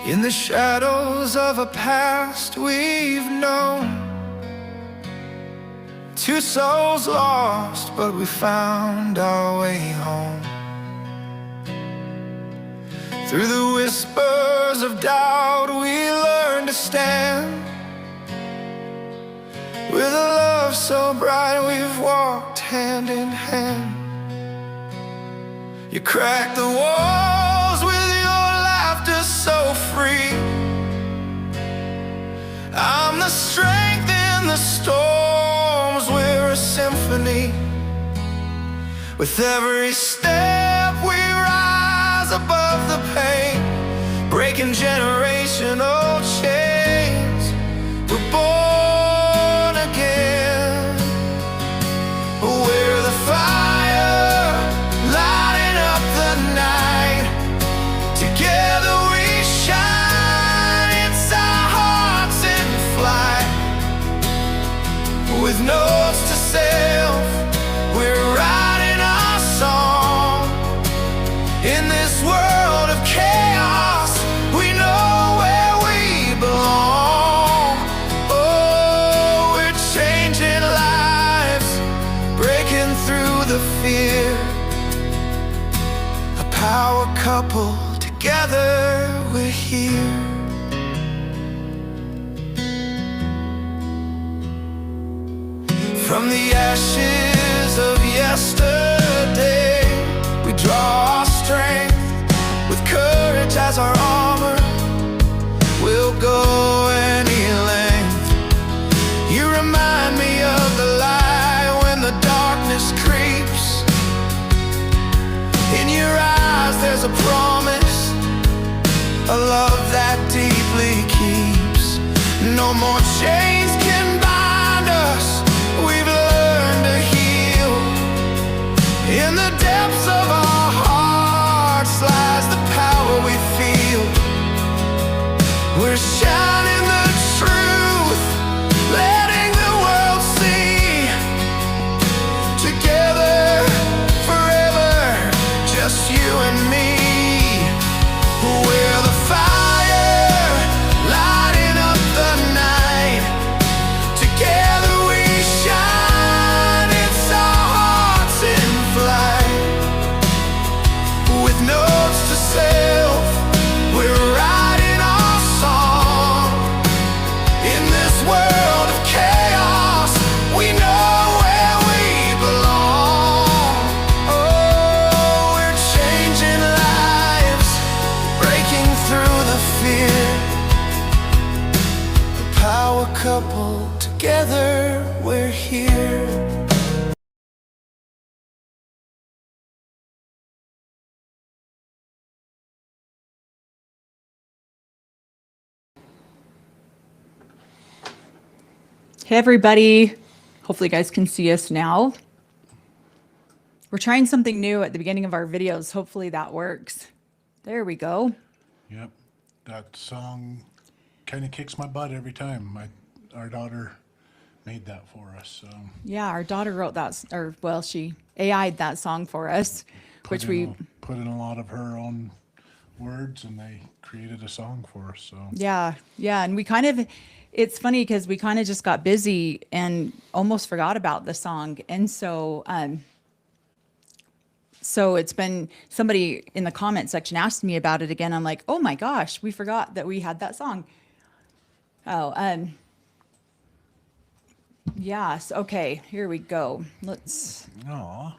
In the shadows of a past we've known, two souls lost, but we found our way home. Through the whispers of doubt we learned to stand. With a love so bright we've walked hand in hand. You crack the walls with your laughter so free. I'm the strength in the storms, we're a symphony. With every step we rise above the pain, breaking generational chains. We're born again. We're the fire lighting up the night. Together we shine. It's our hearts in flight. With notes to self, we're writing our song. In this world of chaos, we know where we belong. Oh, we're changing lives, breaking through the fear. A power couple, together we're here. From the ashes of yesterday, we draw our strength. With courage as our armor, we'll go any length. You remind me of the light when the darkness creeps. In your eyes there's a promise, a love that deeply keeps. No more chains can bind us, we've learned to heal. In the depths of our hearts lies the power we feel. We're shining the truth, letting the world see. Together, forever, just you and me. We're the fire, lighting up the night. Together we shine, it's our hearts in flight. With notes to self, we're writing our song. In this world of chaos, we know where we belong. Oh, we're changing lives, breaking through the fear. A power couple, together we're here. Hey everybody, hopefully you guys can see us now. We're trying something new at the beginning of our videos. Hopefully that works. There we go. Yep, that song kind of kicks my butt every time. Our daughter made that for us. So Yeah, our daughter wrote that, or well, she AI'd that song for us, which we put in a lot of her own words, and they created a song for us. So yeah, and we kind of, it's funny because we kind of just got busy and almost forgot about the song. And so, so it's been, somebody in the comment section asked me about it again. I'm like, oh my gosh, we forgot that we had that song. Oh, yes. Okay, here we go. Let's, aw,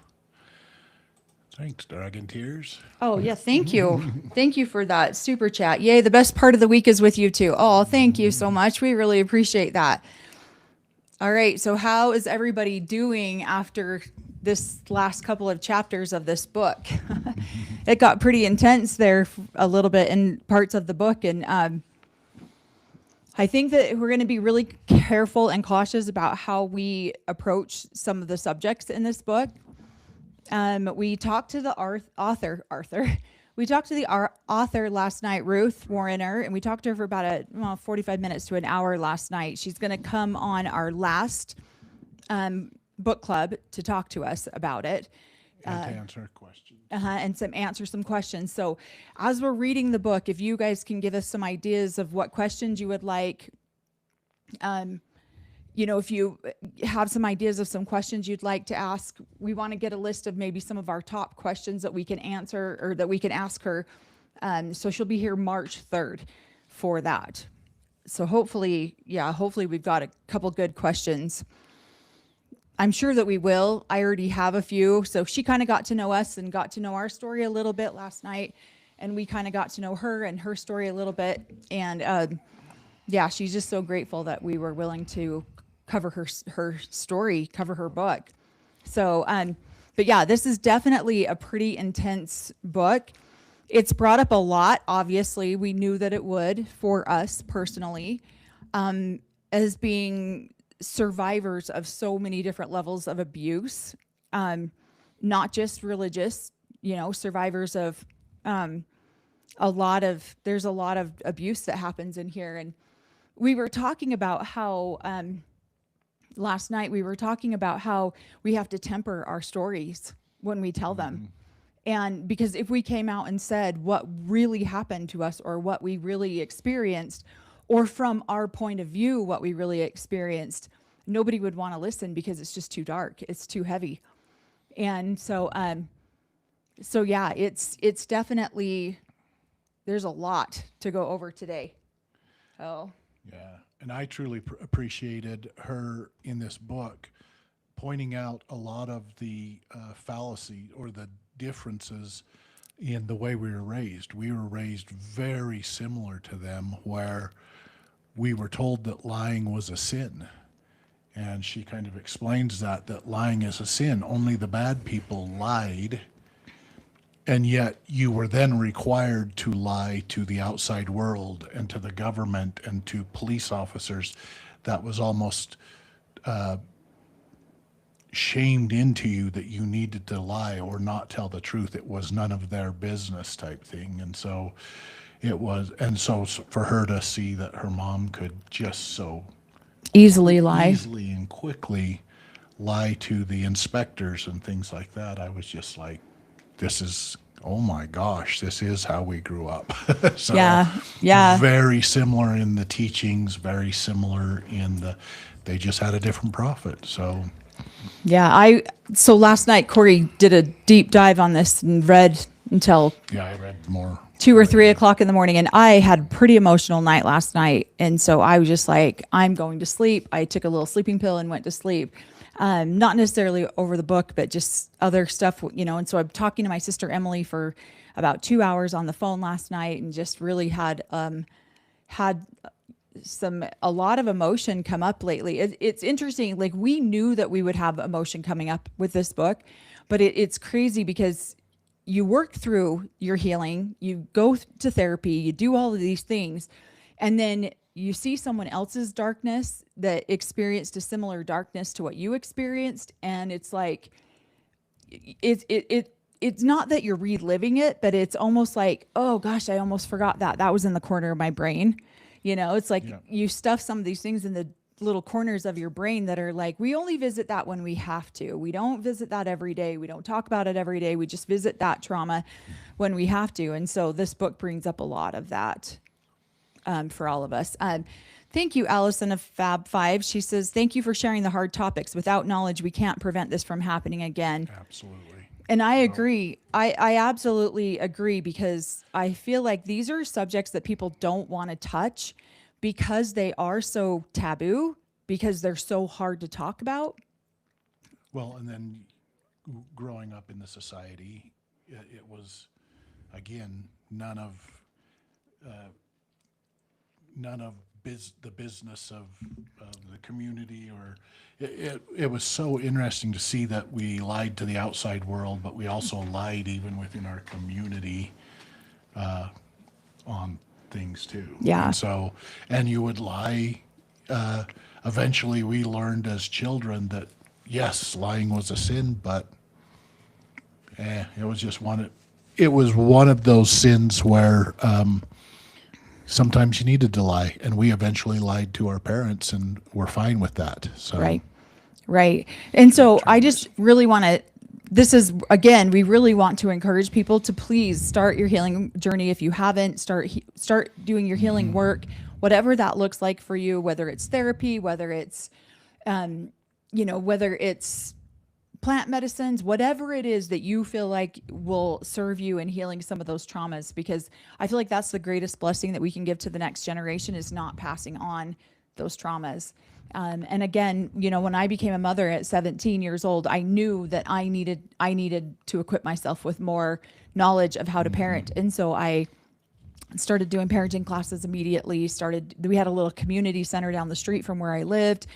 thanks, Dragon Tears. oh yeah, thank you. Thank you for that super chat. Yay, the best part of the week is with you too. Oh, thank you so much. We really appreciate that. All right, so how is everybody doing after this last couple of chapters of this book? It got pretty intense there a little bit in parts of the book, and I think that we're going to be really careful and cautious about how we approach some of the subjects in this book. We talked to the author. We talked to the author last night, Ruth Wariners, and we talked to her for about 45 minutes to an hour last night. She's going to come on our last book club to talk to us about it. And to answer questions. and answer some questions. So as we're reading the book, if you guys can give us some ideas of what questions you would like, if you have some ideas of some questions you'd like to ask, we want to get a list of maybe some of our top questions that we can answer or that we can ask her. So she'll be here March 3rd for that. So hopefully we've got a couple good questions. I'm sure that we will. I already have a few. So she kind of got to know us and got to know our story a little bit last night. And we kind of got to know her and her story a little bit. And she's just so grateful that we were willing to cover her story, cover her book. So, but yeah, this is definitely a pretty intense book. It's brought up a lot. Obviously, we knew that it would for us personally, as being survivors of so many different levels of abuse, not just religious, survivors of there's a lot of abuse that happens in here. And we were talking about how last night we were talking about how we have to temper our stories when we tell them. And because if we came out and said what really happened to us or what we really experienced, or from our point of view, what we really experienced, nobody would want to listen because it's just too dark. It's too heavy. And so it's definitely, there's a lot to go over today. Oh. Yeah. And I truly appreciated her in this book pointing out a lot of the fallacy or the differences in the way we were raised. We were raised very similar to them, where we were told that lying was a sin. And she kind of explains that lying is a sin. Only the bad people lied. And yet you were then required to lie to the outside world and to the government and to police officers. That was almost shamed into you that you needed to lie or not tell the truth. It was none of their business type thing. And so for her to see that her mom could just so easily and quickly lie to the inspectors and things like that, I was just like, oh my gosh, this is how we grew up. So yeah. Very similar in the teachings, very similar they just had a different prophet. So yeah, so last night Corey did a deep dive on this and read until I read more 2 or 3 o'clock in the morning, and I had a pretty emotional night last night. And so I was just like, I'm going to sleep. I took a little sleeping pill and went to sleep. Not necessarily over the book, but just other stuff, and so I'm talking to my sister Emily for about 2 hours on the phone last night, and just really had a lot of emotion come up lately. It's interesting. Like, we knew that we would have emotion coming up with this book, but it's crazy because you work through your healing, you go to therapy, you do all of these things, and then you see someone else's darkness that experienced a similar darkness to what you experienced, and it's like it's not that you're reliving it, but it's almost like, oh gosh, I almost forgot that was in the corner of my brain. It's like you stuff some of these things in the little corners of your brain that are like, we only visit that when we have to. We don't visit that every day. We don't talk about it every day. We just visit that trauma when we have to. And so this book brings up a lot of that for all of us. Thank you, Allison of Fab 5. She says, thank you for sharing the hard topics. Without knowledge, we can't prevent this from happening again. Absolutely. And I agree. I absolutely agree, because I feel like these are subjects that people don't want to touch because they are so taboo, because they're so hard to talk about. Well, and then growing up in the society, it was, again, none of the business of the community, or it was so interesting to see that we lied to the outside world, but we also lied even within our community on things too. Yeah. And you would lie. Eventually we learned as children that yes, lying was a sin, but it was one of those sins where sometimes you needed to lie, and we eventually lied to our parents, and we're fine with that. So Right. And so I just really want to this is, again, we really want to encourage people to please start your healing journey. If you haven't, start doing your healing work, whatever that looks like for you, whether it's therapy, whether it's, whether it's plant medicines, whatever it is that you feel like will serve you in healing some of those traumas, because I feel like that's the greatest blessing that we can give to the next generation, is not passing on those traumas. And again, when I became a mother at 17 years old, I knew that I needed to equip myself with more knowledge of how to parent. And so I started doing parenting classes immediately. We had a little community center down the street from where I lived.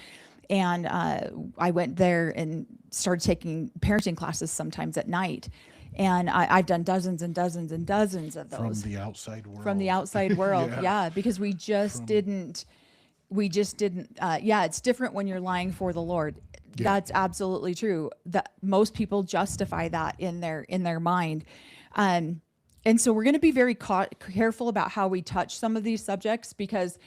And I went there and started taking parenting classes sometimes at night. And I've done dozens and dozens and dozens of those. From the outside world. From the outside world, Yeah. yeah, because we just didn't, it's different when you're lying for the Lord. Yeah. That's absolutely true. That most people justify that in their mind. And so we're going to be very careful about how we touch some of these subjects, because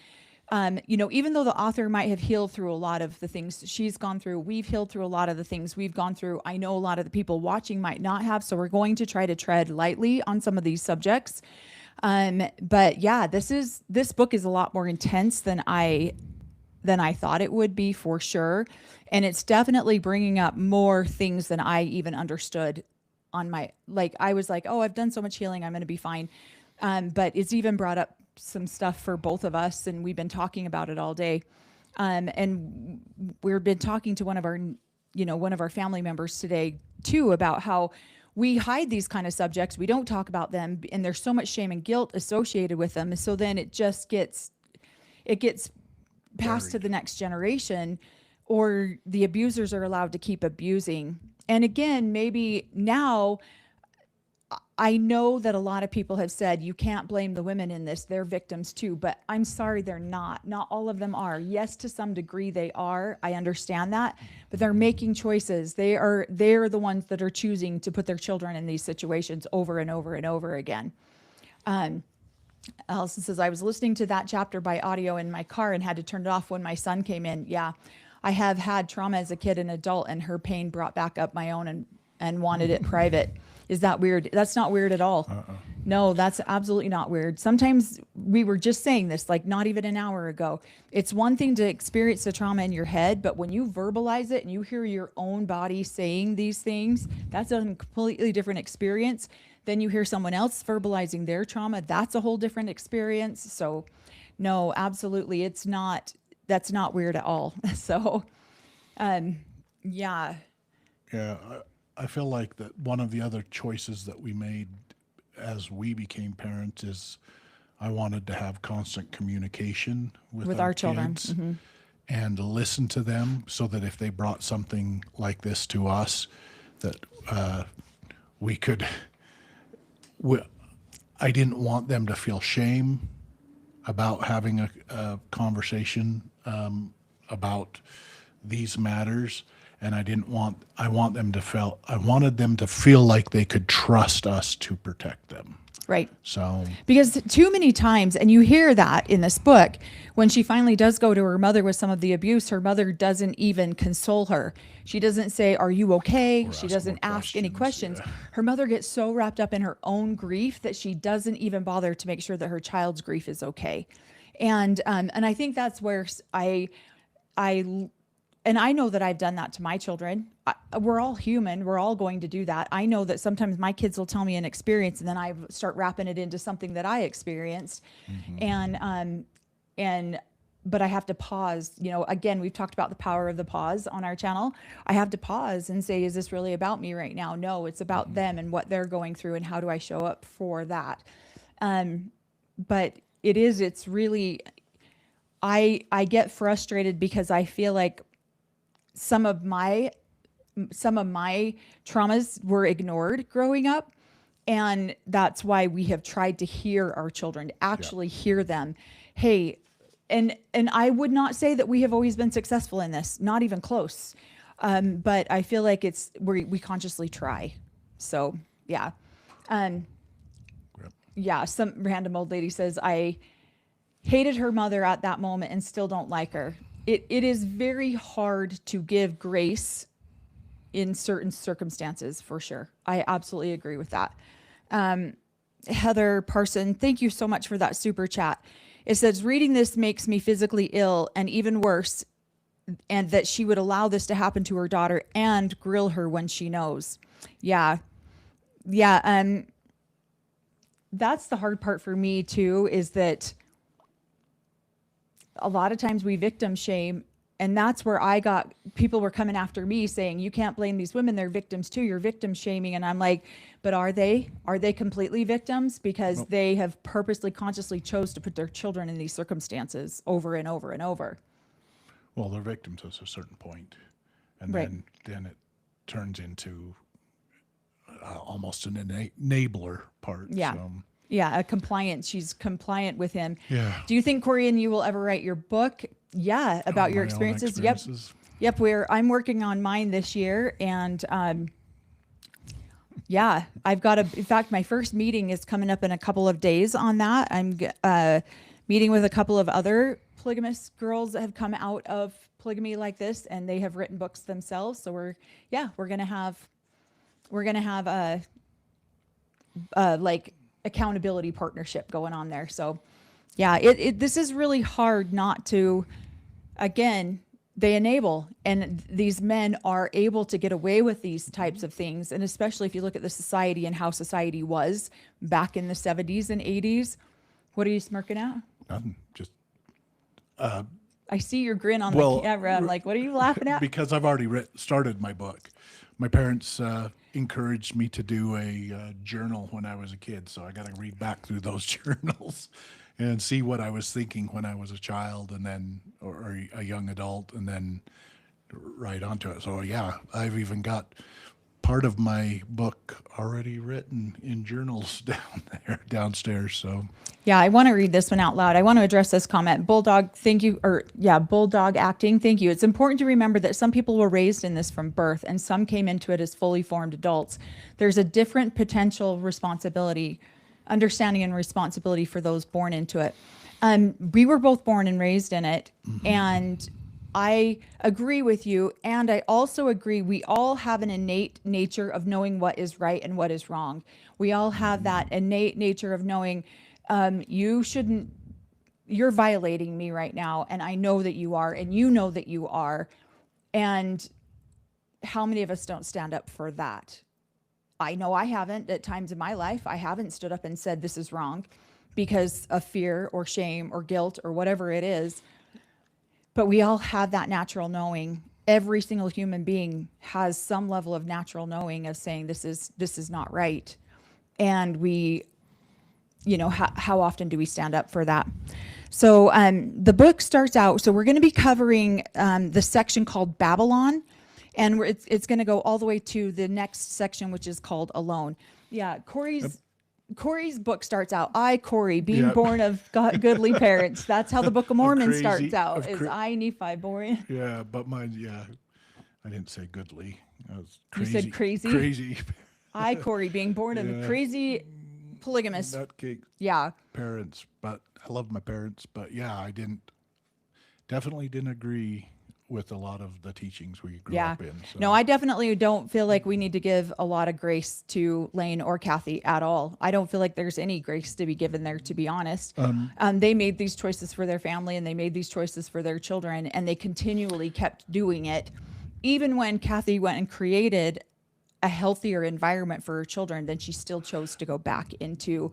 even though the author might have healed through a lot of the things she's gone through, we've healed through a lot of the things we've gone through. I know a lot of the people watching might not have, so we're going to try to tread lightly on some of these subjects. But yeah, this book is a lot more intense than I thought it would be, for sure. And it's definitely bringing up more things than I even understood I was like, oh, I've done so much healing, I'm going to be fine. But it's even brought up some stuff for both of us, and we've been talking about it all day. And we've been talking to one of our family members today too, about how we hide these kind of subjects. We don't talk about them, and there's so much shame and guilt associated with them. So then it gets passed to the next generation, or the abusers are allowed to keep abusing. And again, maybe now, I know that a lot of people have said, you can't blame the women in this, they're victims too, but I'm sorry, they're not. Not all of them are. Yes, to some degree they are. I understand that, but they're making choices. They're the ones that are choosing to put their children in these situations over and over and over again. Allison says, I was listening to that chapter by audio in my car and had to turn it off when my son came in. Yeah, I have had trauma as a kid and adult, and her pain brought back up my own and wanted it private. Is that weird? That's not weird at all. No, that's absolutely not weird. Sometimes, we were just saying this, like not even an hour ago, it's one thing to experience the trauma in your head, but when you verbalize it and you hear your own body saying these things, that's a completely different experience. Then you hear someone else verbalizing their trauma, that's a whole different experience. So no, absolutely, that's not weird at all. So, yeah. Yeah, I feel like that one of the other choices that we made as we became parents is I wanted to have constant communication with our children. kids and listen to them, so that if they brought something like this to us, that we could. I didn't want them to feel shame about having a conversation about these matters. And I wanted them to feel like they could trust us to protect them. Right. So, because too many times, and you hear that in this book, when she finally does go to her mother with some of the abuse, her mother doesn't even console her. She doesn't say, are you okay? She doesn't ask any questions. Yeah. Her mother gets so wrapped up in her own grief that she doesn't even bother to make sure that her child's grief is okay. And I think that's where and I know that I've done that to my children. We're all human. We're all going to do that. I know that sometimes my kids will tell me an experience, and then I start wrapping it into something that I experienced. But I have to pause. Again, we've talked about the power of the pause on our channel. I have to pause and say, is this really about me right now? No, it's about them and what they're going through, and how do I show up for that? But it's really, I get frustrated because I feel like some of my traumas were ignored growing up, and that's why we have tried to hear our children, actually hear them. Hey, and I would not say that we have always been successful in this, not even close. But I feel like we consciously try. So yeah. Yeah, some random old lady says, I hated her mother at that moment and still don't like her. It is very hard to give grace in certain circumstances, for sure. I absolutely agree with that. Heather Parson, thank you so much for that super chat. It says, reading this makes me physically ill, and even worse, and that she would allow this to happen to her daughter and grill her when she knows. Yeah. That's the hard part for me too, is that a lot of times we victim shame, and that's where people were coming after me saying, you can't blame these women, they're victims too, you're victim shaming. And I'm like, but are they completely victims? Because they have purposely, consciously chose to put their children in these circumstances over and over and over. Well, they're victims at a certain point, and Right. then it turns into almost an enabler part. Yeah. So, Yeah, a compliant. She's compliant with him. yeah. Do you think, Corey, and you will ever write your book? Yeah, about your My own experiences? experiences. Yep. I'm working on mine this year, and yeah, in fact, my first meeting is coming up in a couple of days on that. I'm meeting with a couple of other polygamous girls that have come out of polygamy like this, and they have written books themselves. So we're gonna have a like accountability partnership going on there. So yeah, this is really hard not to, again, they enable, and these men are able to get away with these types of things. And especially if you look at the society and how society was back in the 70s and 80s. What are you smirking at? Nothing. Just I see your grin on Well, the camera. I'm like, what are you laughing at? because I've already started my book. My parents encouraged me to do a journal when I was a kid, so I got to read back through those journals and see what I was thinking when I was a child, and then or a young adult, and then right onto it. So yeah, I've even got part of my book already written in journals downstairs. So Yeah, I want to read this one out loud. I want to address this comment. Bulldog, thank you. Bulldog acting, thank you. It's important to remember that some people were raised in this from birth, and some came into it as fully formed adults. There's a different potential responsibility, understanding and responsibility for those born into it. We were both born and raised in it, and I agree with you. And I also agree we all have an innate nature of knowing what is right and what is wrong. We all have that innate nature of knowing you're violating me right now, and I know that you are, and you know that you are. And how many of us don't stand up for that? I know I haven't. At times in my life, I haven't stood up and said this is wrong because of fear or shame or guilt or whatever it is. But we all have that natural knowing. Every single human being has some level of natural knowing of saying this is not right. And we, how often do we stand up for that? So the book starts out, so we're going to be covering the section called Babylon, and it's going to go all the way to the next section, which is called Alone. Yeah, Corey's book starts out, I, Corey, being born of goodly parents. That's how the Book of Mormon starts out, is I, Nephi, born. yeah, but mine, I didn't say goodly. I was crazy. You said crazy? Crazy. I, Corey, being born of crazy polygamous. Nutcake Yeah. parents, but I love my parents. But yeah, I definitely didn't agree with a lot of the teachings we grew up in. So. No, I definitely don't feel like we need to give a lot of grace to Lane or Kathy at all. I don't feel like there's any grace to be given there, to be honest. They made these choices for their family, and they made these choices for their children, and they continually kept doing it. Even when Kathy went and created a healthier environment for her children, then she still chose to go back into,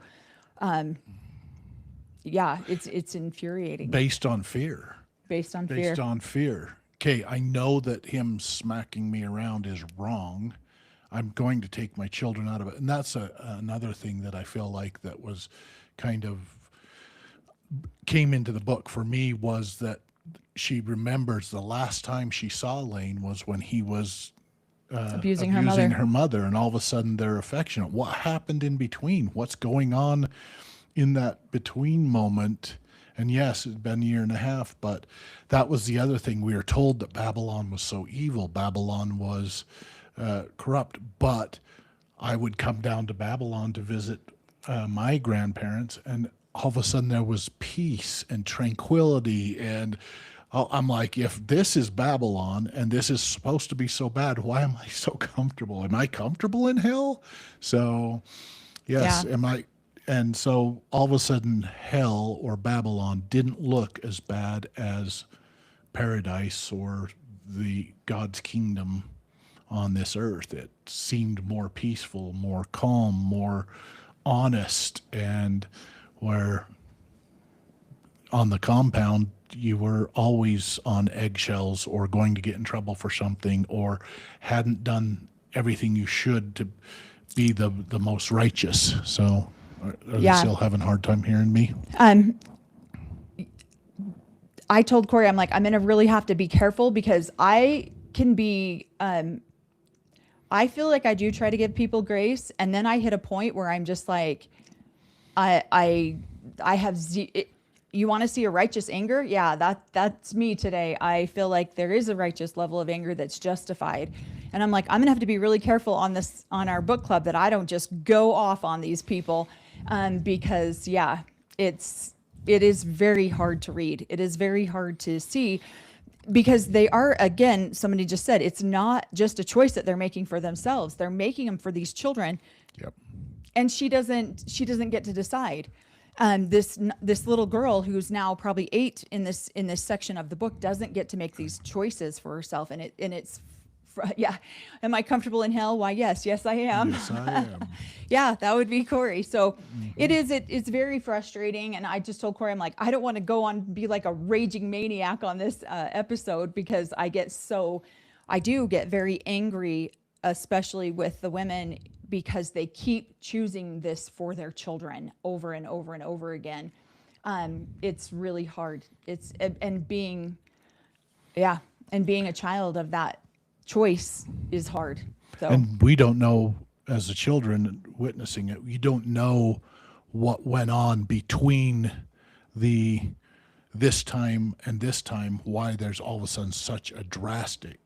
it's infuriating. Based on fear. Based on fear. Okay, I know that him smacking me around is wrong. I'm going to take my children out of it. And that's another thing that I feel like that was kind of came into the book for me, was that she remembers the last time she saw Lane was when he was abusing her mother. mother, and all of a sudden they're affectionate. What happened in between? What's going on in that between moment? And yes, it's been a year and a half, but that was the other thing. We were told that Babylon was so evil. Babylon was corrupt. But I would come down to Babylon to visit my grandparents, and all of a sudden there was peace and tranquility, and I'm like, if this is Babylon and this is supposed to be so bad, why am I so comfortable? Am I comfortable in hell? So, yes, Yeah. am I? And so all of a sudden, hell or Babylon didn't look as bad as paradise or the God's kingdom on this earth. It seemed more peaceful, more calm, more honest, and where on the compound you were always on eggshells or going to get in trouble for something or hadn't done everything you should to be the most righteous. So are you Yeah. still having a hard time hearing me? I told Corey, I'm like, I'm going to really have to be careful because I can be, I feel like I do try to give people grace. And then I hit a point where I'm just like, I have, you want to see a righteous anger? Yeah, that's me today. I feel like there is a righteous level of anger that's justified. And I'm like, I'm gonna have to be really careful on this, on our book club, that I don't just go off on these people. Because yeah, it is very hard to read. It is very hard to see because they are, again, somebody just said, it's not just a choice that they're making for themselves. They're making them for these children. Yep. And she doesn't get to decide. This little girl who's now probably 8 in this section of the book doesn't get to make these choices for herself, and it's yeah. Am I comfortable in hell? Why, yes, I am. Yes, I am. Yeah, that would be Corey. So it's very frustrating. And I just told Corey, I'm like, I don't want to go on, be like a raging maniac on this episode because I do get very angry, especially with the women, because they keep choosing this for their children over and over and over again. It's really hard. And being a child of that choice is hard. So And we don't know, as the children witnessing it, you don't know what went on between this time and this time, why there's all of a sudden such a drastic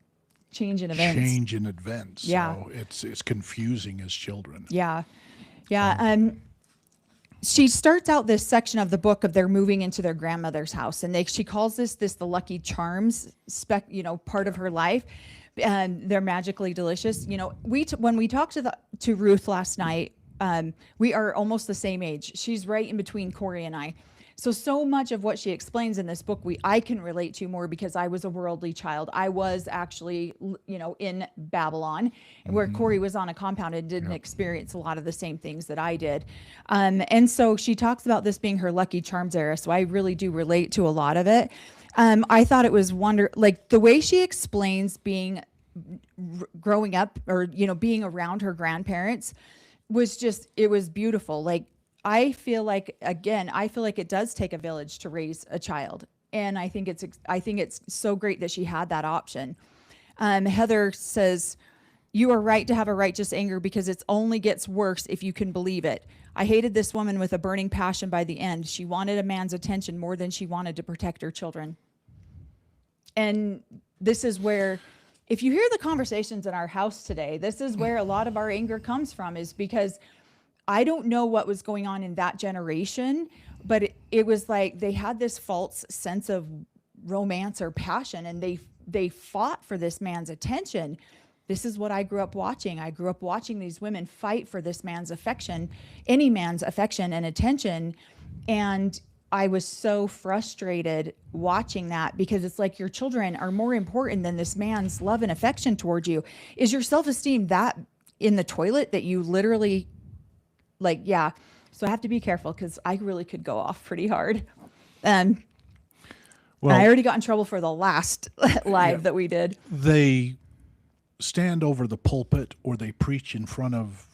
change in events. Yeah. So it's confusing as children. Yeah. She starts out this section of the book of they're moving into their grandmother's house, and she calls this the Lucky Charms part of her life. And they're magically delicious. When we talked to Ruth last night, we are almost the same age. She's right in between Corey and I. So much of what she explains in this book, I can relate to more because I was a worldly child. I was actually, in Babylon, where Corey was on a compound and didn't experience a lot of the same things that I did. And so she talks about this being her Lucky Charms era. So I really do relate to a lot of it. I thought it was like the way she explains growing up or, being around her grandparents it was beautiful. Like, I feel like it does take a village to raise a child. And I think it's so great that she had that option. Heather says, you are right to have a righteous anger because it only gets worse if you can believe it. I hated this woman with a burning passion by the end. She wanted a man's attention more than she wanted to protect her children. And this is where, if you hear the conversations in our house today, this is where a lot of our anger comes from, is because I don't know what was going on in that generation, but it was like they had this false sense of romance or passion, and they fought for this man's attention. This is what I grew up watching. I grew up watching these women fight for this man's affection, any man's affection and attention. And I was so frustrated watching that, because it's like your children are more important than this man's love and affection towards you. Is your self-esteem that in the toilet that you literally, like, yeah. So I have to be careful because I really could go off pretty hard. And I already got in trouble for the last live that we did. They stand over the pulpit or they preach in front of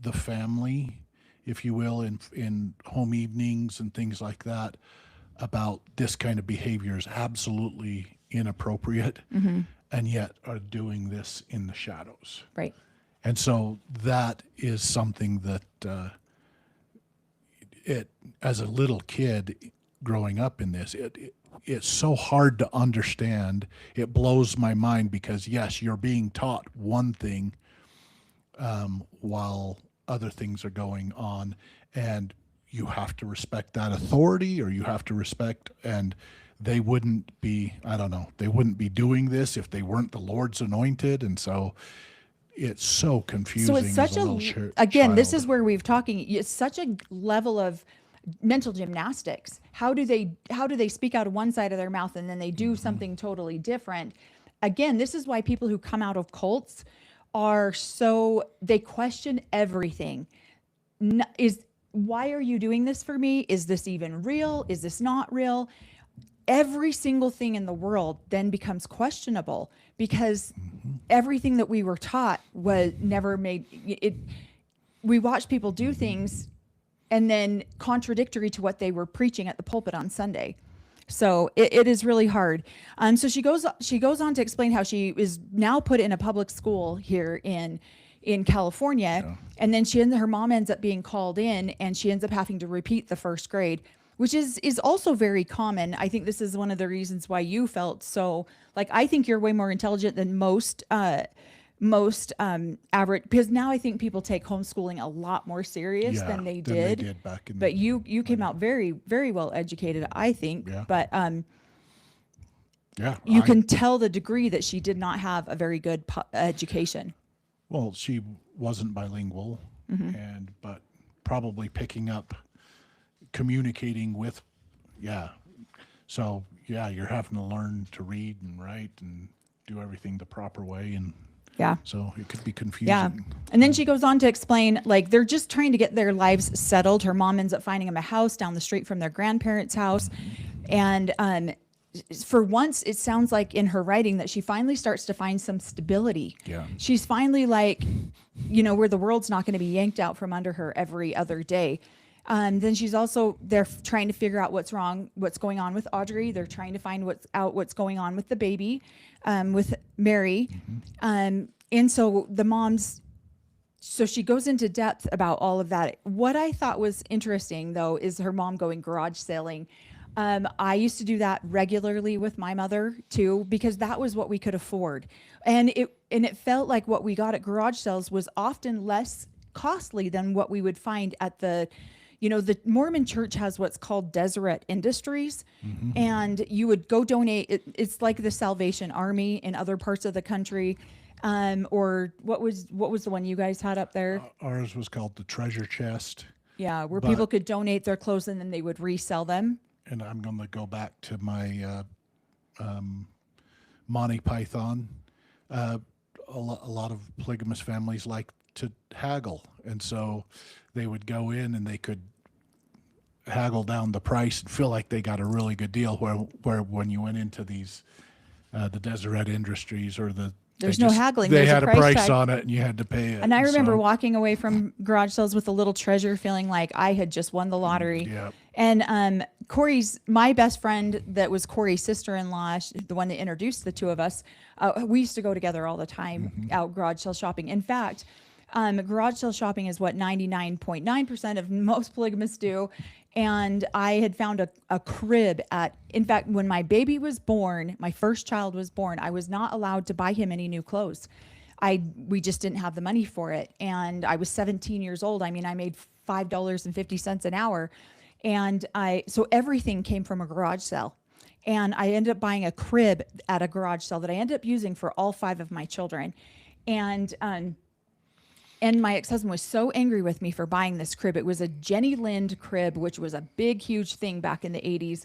the family, if you will, in home evenings and things like that, about this kind of behavior is absolutely inappropriate, and yet are doing this in the shadows. Right. And so that is something that as a little kid growing up in this, it's so hard to understand. It blows my mind because, yes, you're being taught one thing while other things are going on, and you have to respect that authority, or you have to respect, and they wouldn't be, I don't know, they wouldn't be doing this if they weren't the Lord's anointed. And so it's so confusing. So it's such again, this is where we've talking, it's such a level of mental gymnastics. How do they speak out of one side of their mouth and then they do something totally different? Again, this is why people who come out of cults are they question everything. Why are you doing this for me? Is this even real? Is this not real? Every single thing in the world then becomes questionable because everything that we were taught was never made it. We watch people do things and then contradictory to what they were preaching at the pulpit on Sunday. So it is really hard. So she goes on to explain how she is now put in a public school here in California. Yeah. And then her mom ends up being called in and she ends up having to repeat the first grade, which is also very common. I think this is one of the reasons why you felt so, like, I think you're way more intelligent than most average, because now I think people take homeschooling a lot more serious than they did back in but you came out very, very well educated, I think. Yeah. But you can tell the degree that she did not have a very good education. Well, she wasn't bilingual, but probably picking up, communicating with, So you're having to learn to read and write and do everything the proper way, and so it could be confusing. Yeah. And then she goes on to explain, like, they're just trying to get their lives settled. Her mom ends up finding them a house down the street from their grandparents' house, and for once, it sounds like in her writing that she finally starts to find some stability. Yeah. She's finally like, where the world's not going to be yanked out from under her every other day. Then they're trying to figure out what's going on with Audrey. They're trying to find what's going on with the baby, with Mary. And so so she goes into depth about all of that. What I thought was interesting, though, is her mom going garage sailing. I used to do that regularly with my mother too, because that was what we could afford. And it felt like what we got at garage sales was often less costly than what we would find at the Mormon church has what's called Deseret Industries, and you would go donate. It's like the Salvation Army in other parts of the country. Or what was the one you guys had up there? Ours was called the Treasure Chest. Yeah, where people could donate their clothes and then they would resell them. And I'm going to go back to my Monty Python. A lot of polygamous families like to haggle, and so they would go in and they could haggle down the price and feel like they got a really good deal. Where when you went into these the Deseret Industries or there's no haggling. They There's had a price tag on it, and you had to pay it. And I remember walking away from garage sales with a little treasure, feeling like I had just won the lottery. Yeah. And my best friend, that was Corey's sister-in-law, the one that introduced the two of us, we used to go together all the time out garage sale shopping. In fact, garage sale shopping is what 99.9% of most polygamists do. And I had found a crib in fact, when my baby was born, my first child was born, I was not allowed to buy him any new clothes. We just didn't have the money for it. And I was 17 years old. I mean, I made $5.50 an hour. And so everything came from a garage sale. And I ended up buying a crib at a garage sale that I ended up using for all 5 of my children. And my ex-husband was so angry with me for buying this crib. It was a Jenny Lind crib, which was a big, huge thing back in the 80s,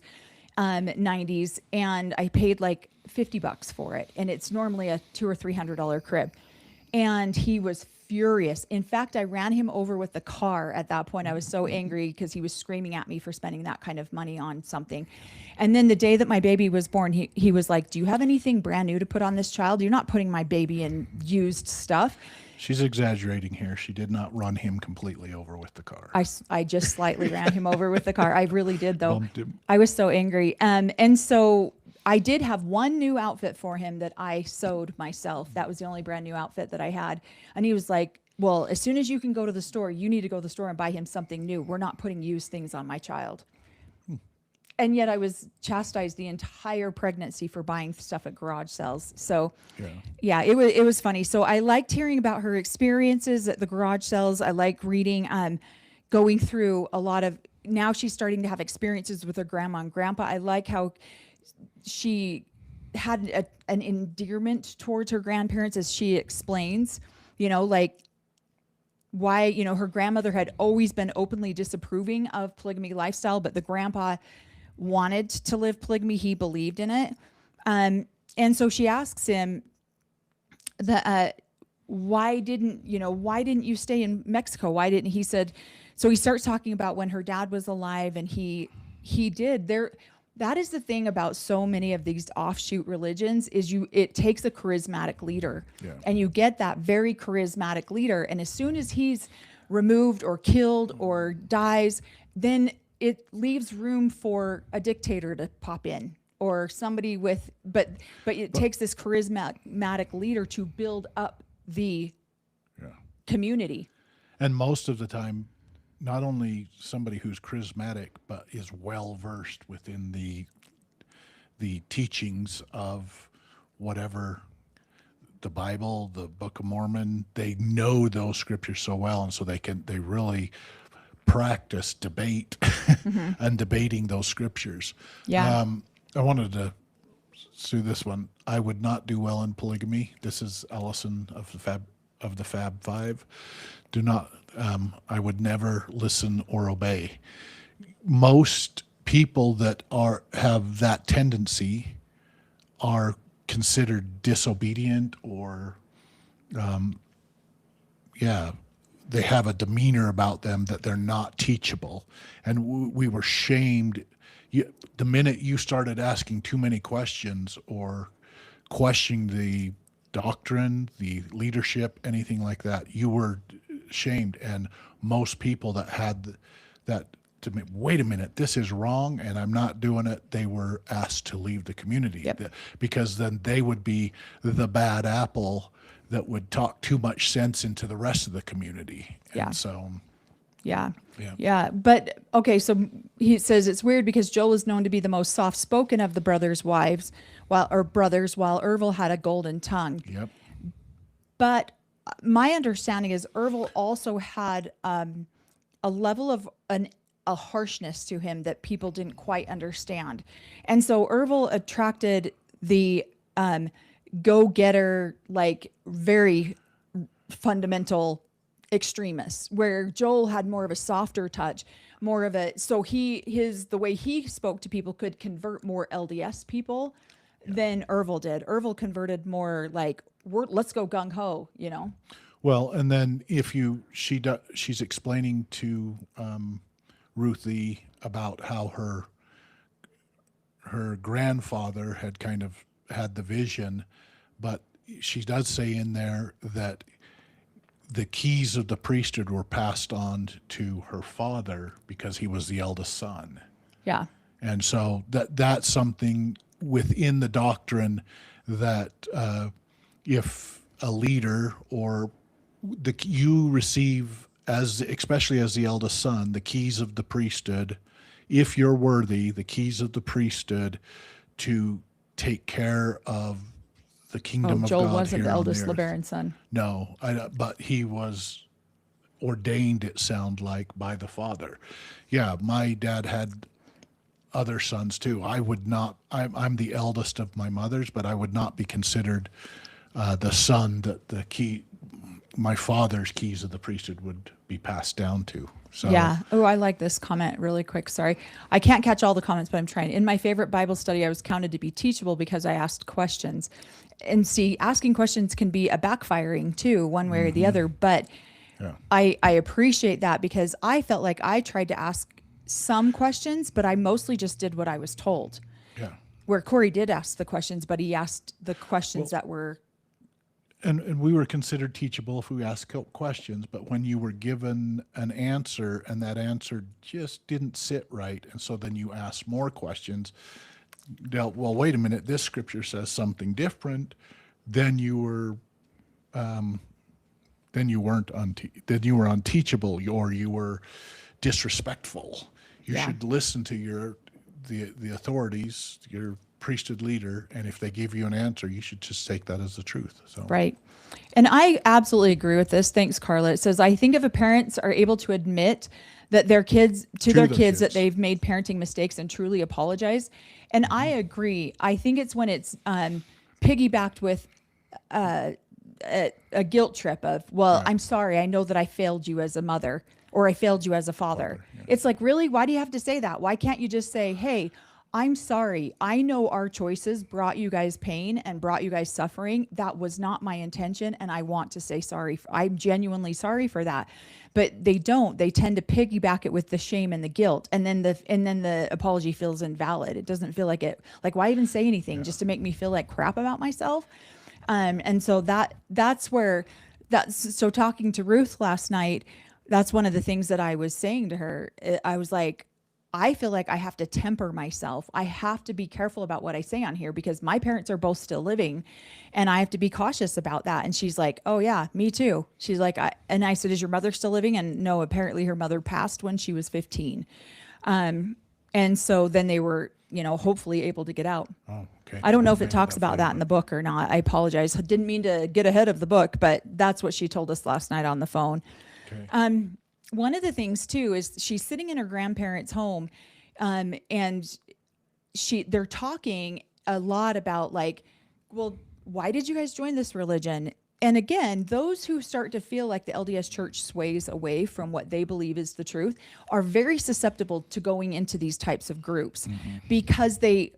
90s. And I paid like $50 for it. And it's normally a $200 or $300 crib. And he was furious. In fact, I ran him over with the car at that point. I was so angry because he was screaming at me for spending that kind of money on something. And then the day that my baby was born, he was like, "Do you have anything brand new to put on this child? You're not putting my baby in used stuff." She's exaggerating here. She did not run him completely over with the car. I just slightly ran him over with the car. I really did, though. I was so angry. And so I did have one new outfit for him that I sewed myself. That was the only brand new outfit that I had. And he was like, "Well, as soon as you can go to the store, you need to go to the store and buy him something new. We're not putting used things on my child." And yet I was chastised the entire pregnancy for buying stuff at garage sales. So yeah, it was funny. So I liked hearing about her experiences at the garage sales. I like reading, going through a lot of, now she's starting to have experiences with her grandma and grandpa. I like how she had an endearment towards her grandparents, as she explains, like why, her grandmother had always been openly disapproving of polygamy lifestyle, but the grandpa wanted to live polygamy. He believed in it. And so she asks him why didn't you stay in Mexico? Why didn't he said, so he starts talking about when her dad was alive, and he did there. That is the thing about so many of these offshoot religions is it takes a charismatic leader, and you get that very charismatic leader. And as soon as he's removed or killed or dies, then it leaves room for a dictator to pop in, or somebody with, but it takes this charismatic leader to build up the community. And most of the time, not only somebody who's charismatic, but is well versed within the teachings of whatever, the Bible, the Book of Mormon. They know those scriptures so well, and so they really practice debate and debating those scriptures. Yeah. I wanted to do this one. I would not do well in polygamy. This is Allison of the Fab Five. Do not. I would never listen or obey. Most people that have that tendency are considered disobedient, or they have a demeanor about them that they're not teachable. And we were shamed. The minute you started asking too many questions or questioning the doctrine, the leadership, anything like that, you were shamed. And most people that had that, to me, wait a minute, this is wrong and I'm not doing it, they were asked to leave the community. Because then they would be the bad apple that would talk too much sense into the rest of the community. And so but okay, so he says it's weird because Joel is known to be the most soft-spoken of the brothers' wives, while Ervil had a golden tongue. But my understanding is Ervil also had a level of a harshness to him that people didn't quite understand. And so Ervil attracted the go-getter, like very fundamental extremists, where Joel had more of a softer touch, more of a, so the way he spoke to people could convert more LDS people than Ervil did. Ervil converted more like, let's go gung-ho, Well, and then she's explaining to Ruthie about how her grandfather had kind of had the vision, but she does say in there that the keys of the priesthood were passed on to her father because he was the eldest son. And so that's something within the doctrine that if a leader or you receive, especially as the eldest son, the keys of the priesthood, if you're worthy, the keys of the priesthood to take care of the kingdom of Joel God. Wasn't here the on eldest the earth. LeBaron son. No, but he was ordained, it sounds like, by the father. My dad had other sons too. I would not, I'm the eldest of my mothers, but I would not be considered the son that my father's keys of the priesthood would be passed down to. So I like this comment really quick. Sorry. I can't catch all the comments, but I'm trying. In my favorite Bible study, I was counted to be teachable because I asked questions. And see, asking questions can be a backfiring too, one way or the other. But I appreciate that because I felt like I tried to ask some questions, but I mostly just did what I was told. Where Corey did ask the questions, but he asked the questions that were... And we were considered teachable if we asked questions, but when you were given an answer and that answer just didn't sit right, and so then you asked more questions, well, wait a minute, this scripture says something different, then you were were unteachable, or you were disrespectful. You should listen to the authorities, your priesthood leader, and if they give you an answer, you should just take that as the truth. So Right. And I absolutely agree with this. Thanks, Carla. It says, I think if parents are able to admit that their kids that they've made parenting mistakes and truly apologize, And I agree. I think it's when it's piggybacked with a guilt trip of, well, Right. I'm sorry. I know that I failed you as a mother or I failed you as a father. Yeah. It's like, really? Why do you have to say that? Why can't you just say, hey, I'm sorry. I know our choices brought you guys pain and brought you guys suffering. That was not my intention. And I want to say sorry. I'm genuinely sorry for that. But they don't. They tend to piggyback it with the shame and the guilt. And then the apology feels invalid. It doesn't feel like it, like, why even say anything just to make me feel like crap about myself? And so so talking to Ruth last night, that's one of the things that I was saying to her. I was like, I feel like I have to temper myself. I have to be careful about what I say on here because my parents are both still living and I have to be cautious about that. And she's like, oh yeah, me too. She's like, and I said, is your mother still living? And no, apparently her mother passed when she was 15. And so then they were, hopefully able to get out. Oh, okay. I don't know if it Maybe talks about that in the book or not. I apologize. I didn't mean to get ahead of the book, but that's what she told us last night on the phone. Okay. One of the things too is she's sitting in her grandparents' home, and they're talking a lot about like, well, why did you guys join this religion? And again, those who start to feel like the LDS church sways away from what they believe is the truth are very susceptible to going into these types of groups because they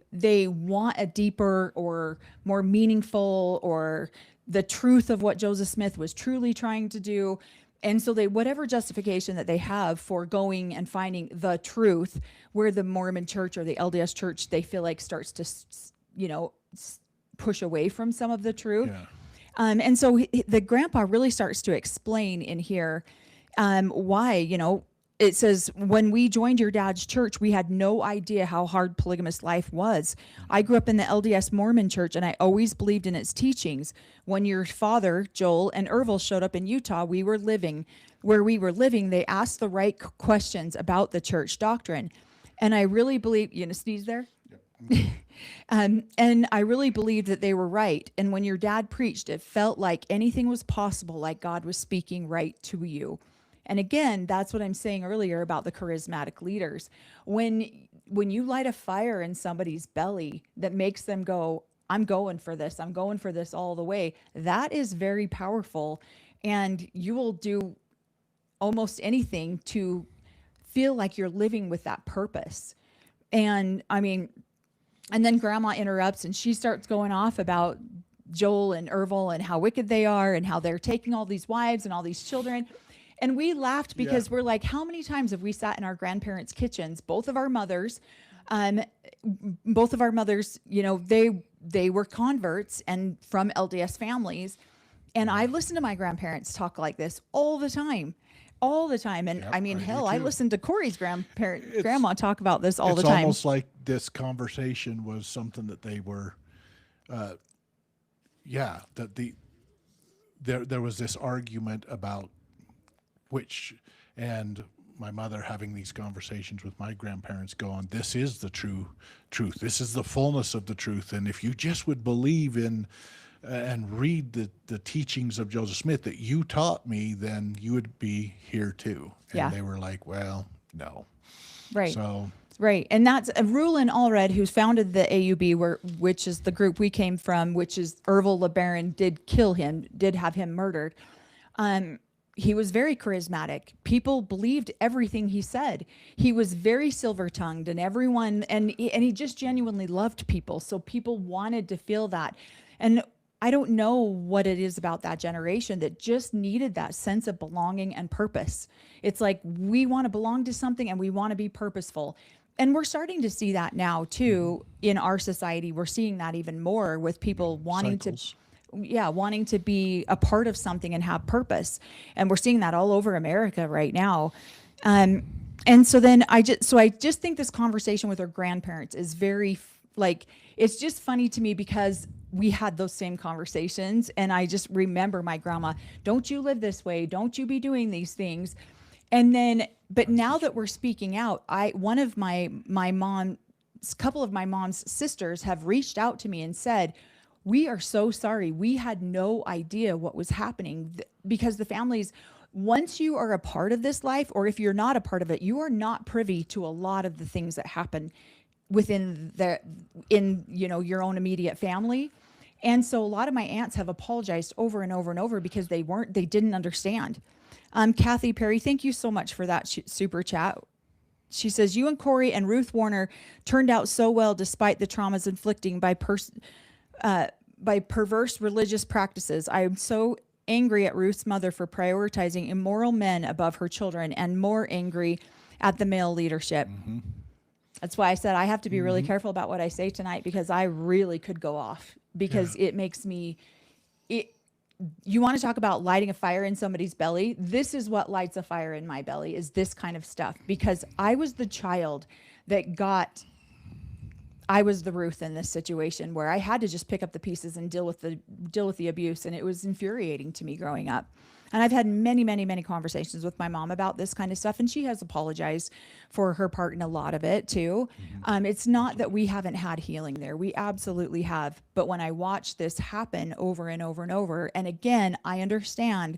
want a deeper or more meaningful or the truth of what Joseph Smith was truly trying to do. And so whatever justification that they have for going and finding the truth, where the Mormon church or the LDS church, they feel like starts to, push away from some of the truth. Yeah. And so the grandpa really starts to explain in here why, it says, when we joined your dad's church, we had no idea how hard polygamous life was. I grew up in the LDS Mormon church, and I always believed in its teachings. When your father, Joel, and Ervil showed up in Utah, where we were living, they asked the right questions about the church doctrine. And I really believe, you gonna sneeze there? Yep. And I really believed that they were right. And when your dad preached, it felt like anything was possible, like God was speaking right to you. And again, that's what I'm saying earlier about the charismatic leaders. When you light a fire in somebody's belly that makes them go, I'm going for this all the way, that is very powerful. And you will do almost anything to feel like you're living with that purpose. And and then grandma interrupts and she starts going off about Joel and Ervil and how wicked they are and how they're taking all these wives and all these children. And we laughed because we're like, how many times have we sat in our grandparents' kitchens? Both of our mothers, they were converts and from LDS families. And I listened to my grandparents talk like this all the time. And Yep, I do too. listened to Corey's grandma talk about this all the It's time. almost like this conversation was something that they were, there was this argument about and my mother having these conversations with my grandparents going, this is the true truth. This is the fullness of the truth. And if you just would believe in and read the teachings of Joseph Smith that you taught me, then you would be here too. And Yeah. they were like, well, no. Right. So Right. And that's Rulin Allred, who founded the AUB, which is the group we came from, which is Ervil LeBaron did have him murdered. He was very charismatic. People believed everything he said. He was very silver-tongued and he just genuinely loved people. So people wanted to feel that. And I don't know what it is about that generation that just needed that sense of belonging and purpose. It's like, we want to belong to something and we want to be purposeful. And we're starting to see that now too in our society. We're seeing that even more with people wanting cycles. wanting to be a part of something and have purpose. And we're seeing that all over America right now. And so then I just think this conversation with her grandparents is very it's just funny to me because we had those same conversations. And I just remember my grandma, don't you live this way? Don't you be doing these things? And then, but now that we're speaking out, couple of my mom's sisters have reached out to me and said, we are so sorry. We had no idea what was happening because the families, once you are a part of this life, or if you're not a part of it, you are not privy to a lot of the things that happen within your own immediate family. And so a lot of my aunts have apologized over and over and over because they didn't understand. Kathy Perry, thank you so much for that super chat. She says, you and Corey and Ruth Wariner turned out so well despite the traumas inflicting by perverse religious practices. I am so angry at Ruth's mother for prioritizing immoral men above her children, and more angry at the male leadership. Mm-hmm. That's why I said I have to be really careful about what I say tonight, because I really could go off, because it makes me, you want to talk about lighting a fire in somebody's belly? This is what lights a fire in my belly, is this kind of stuff, because I was the child that I was the Ruth in this situation where I had to just pick up the pieces and deal with the abuse. And it was infuriating to me growing up. And I've had many, many, many conversations with my mom about this kind of stuff, and she has apologized for her part in a lot of it too. Mm-hmm. It's not that we haven't had healing there. We absolutely have. But when I watch this happen over and over and over, and again, I understand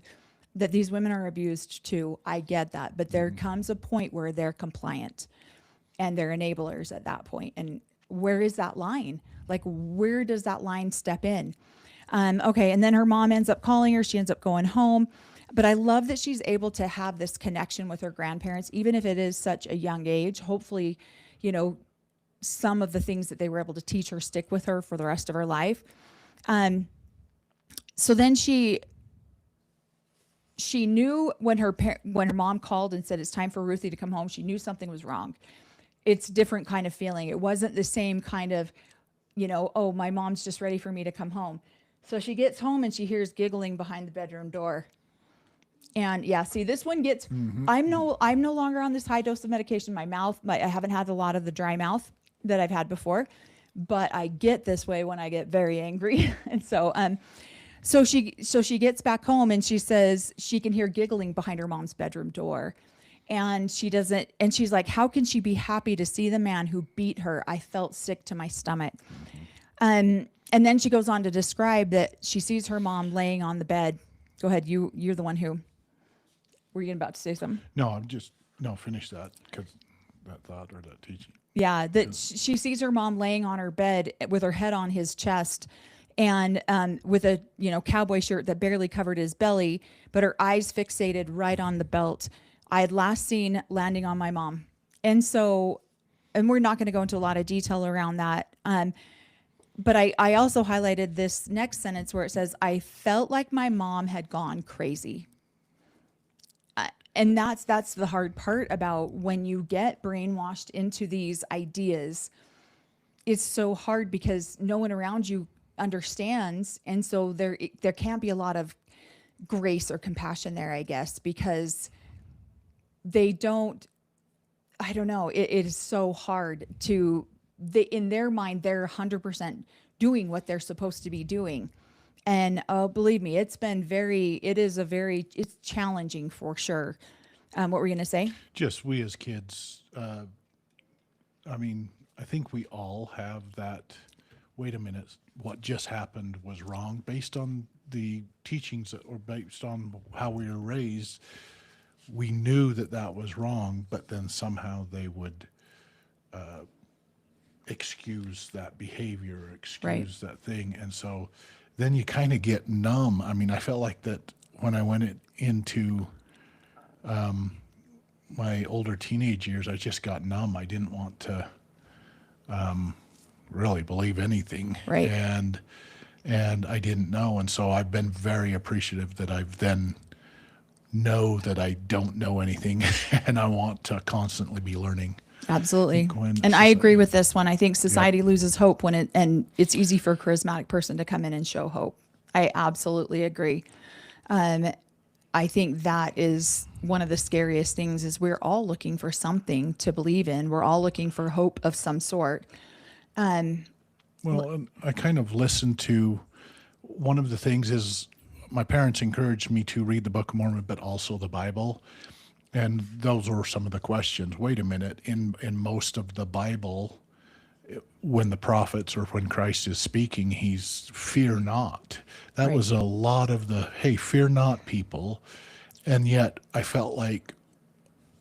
that these women are abused too. I get that. But there comes a point where they're compliant and they're enablers at that point. And where is that line? Like, where does that line step in? Okay, and then her mom ends up calling her. She ends up going home. But I love that she's able to have this connection with her grandparents, even if it is such a young age. Hopefully, some of the things that they were able to teach her stick with her for the rest of her life. So then she knew when her mom called and said it's time for Ruthie to come home, she knew something was wrong. It's a different kind of feeling. It wasn't the same kind of, oh, my mom's just ready for me to come home. So she gets home and she hears giggling behind the bedroom door. And yeah, see, this one gets, I'm no longer on this high dose of medication. My mouth, I haven't had a lot of the dry mouth that I've had before, but I get this way when I get very angry. And so she gets back home and she says she can hear giggling behind her mom's bedroom door. And she's like, how can she be happy to see the man who beat her? I felt sick to my stomach. And then she goes on to describe that she sees her mom laying on the bed. Go ahead. You're the one who, were you about to say something? No, finish that, because that thought or that teaching. Yeah, that she sees her mom laying on her bed with her head on his chest, and with a cowboy shirt that barely covered his belly, but her eyes fixated right on the belt I had last seen landing on my mom. And we're not going to go into a lot of detail around that. But I also highlighted this next sentence where it says, I felt like my mom had gone crazy. And that's the hard part about when you get brainwashed into these ideas. It's so hard because no one around you understands. And so there can't be a lot of grace or compassion there, I guess, because they don't, I don't know. It is so hard in their mind, they're 100% doing what they're supposed to be doing. And believe me, it's challenging for sure. What were you going to say? Just we as kids, I think we all have that, wait a minute, what just happened was wrong based on the teachings or based on how we were raised. We knew that was wrong, but then somehow they would excuse that behavior, excuse that thing. And so then you kind of get numb. I mean, I felt like that when I went into my older teenage years, I just got numb. I didn't want to really believe anything. Right. And I didn't know. And so I've been very appreciative that I've then know that I don't know anything and I want to constantly be learning. Absolutely. And I agree with this one. I think society loses hope and it's easy for a charismatic person to come in and show hope. I absolutely agree. I think that is one of the scariest things is we're all looking for something to believe in. We're all looking for hope of some sort. Well, I kind of listened to, one of the things is my parents encouraged me to read the Book of Mormon, but also the Bible. And those were some of the questions. Wait a minute, in most of the Bible, when the prophets or when Christ is speaking, he's fear not. That was a lot of the, hey, fear not people. And yet I felt like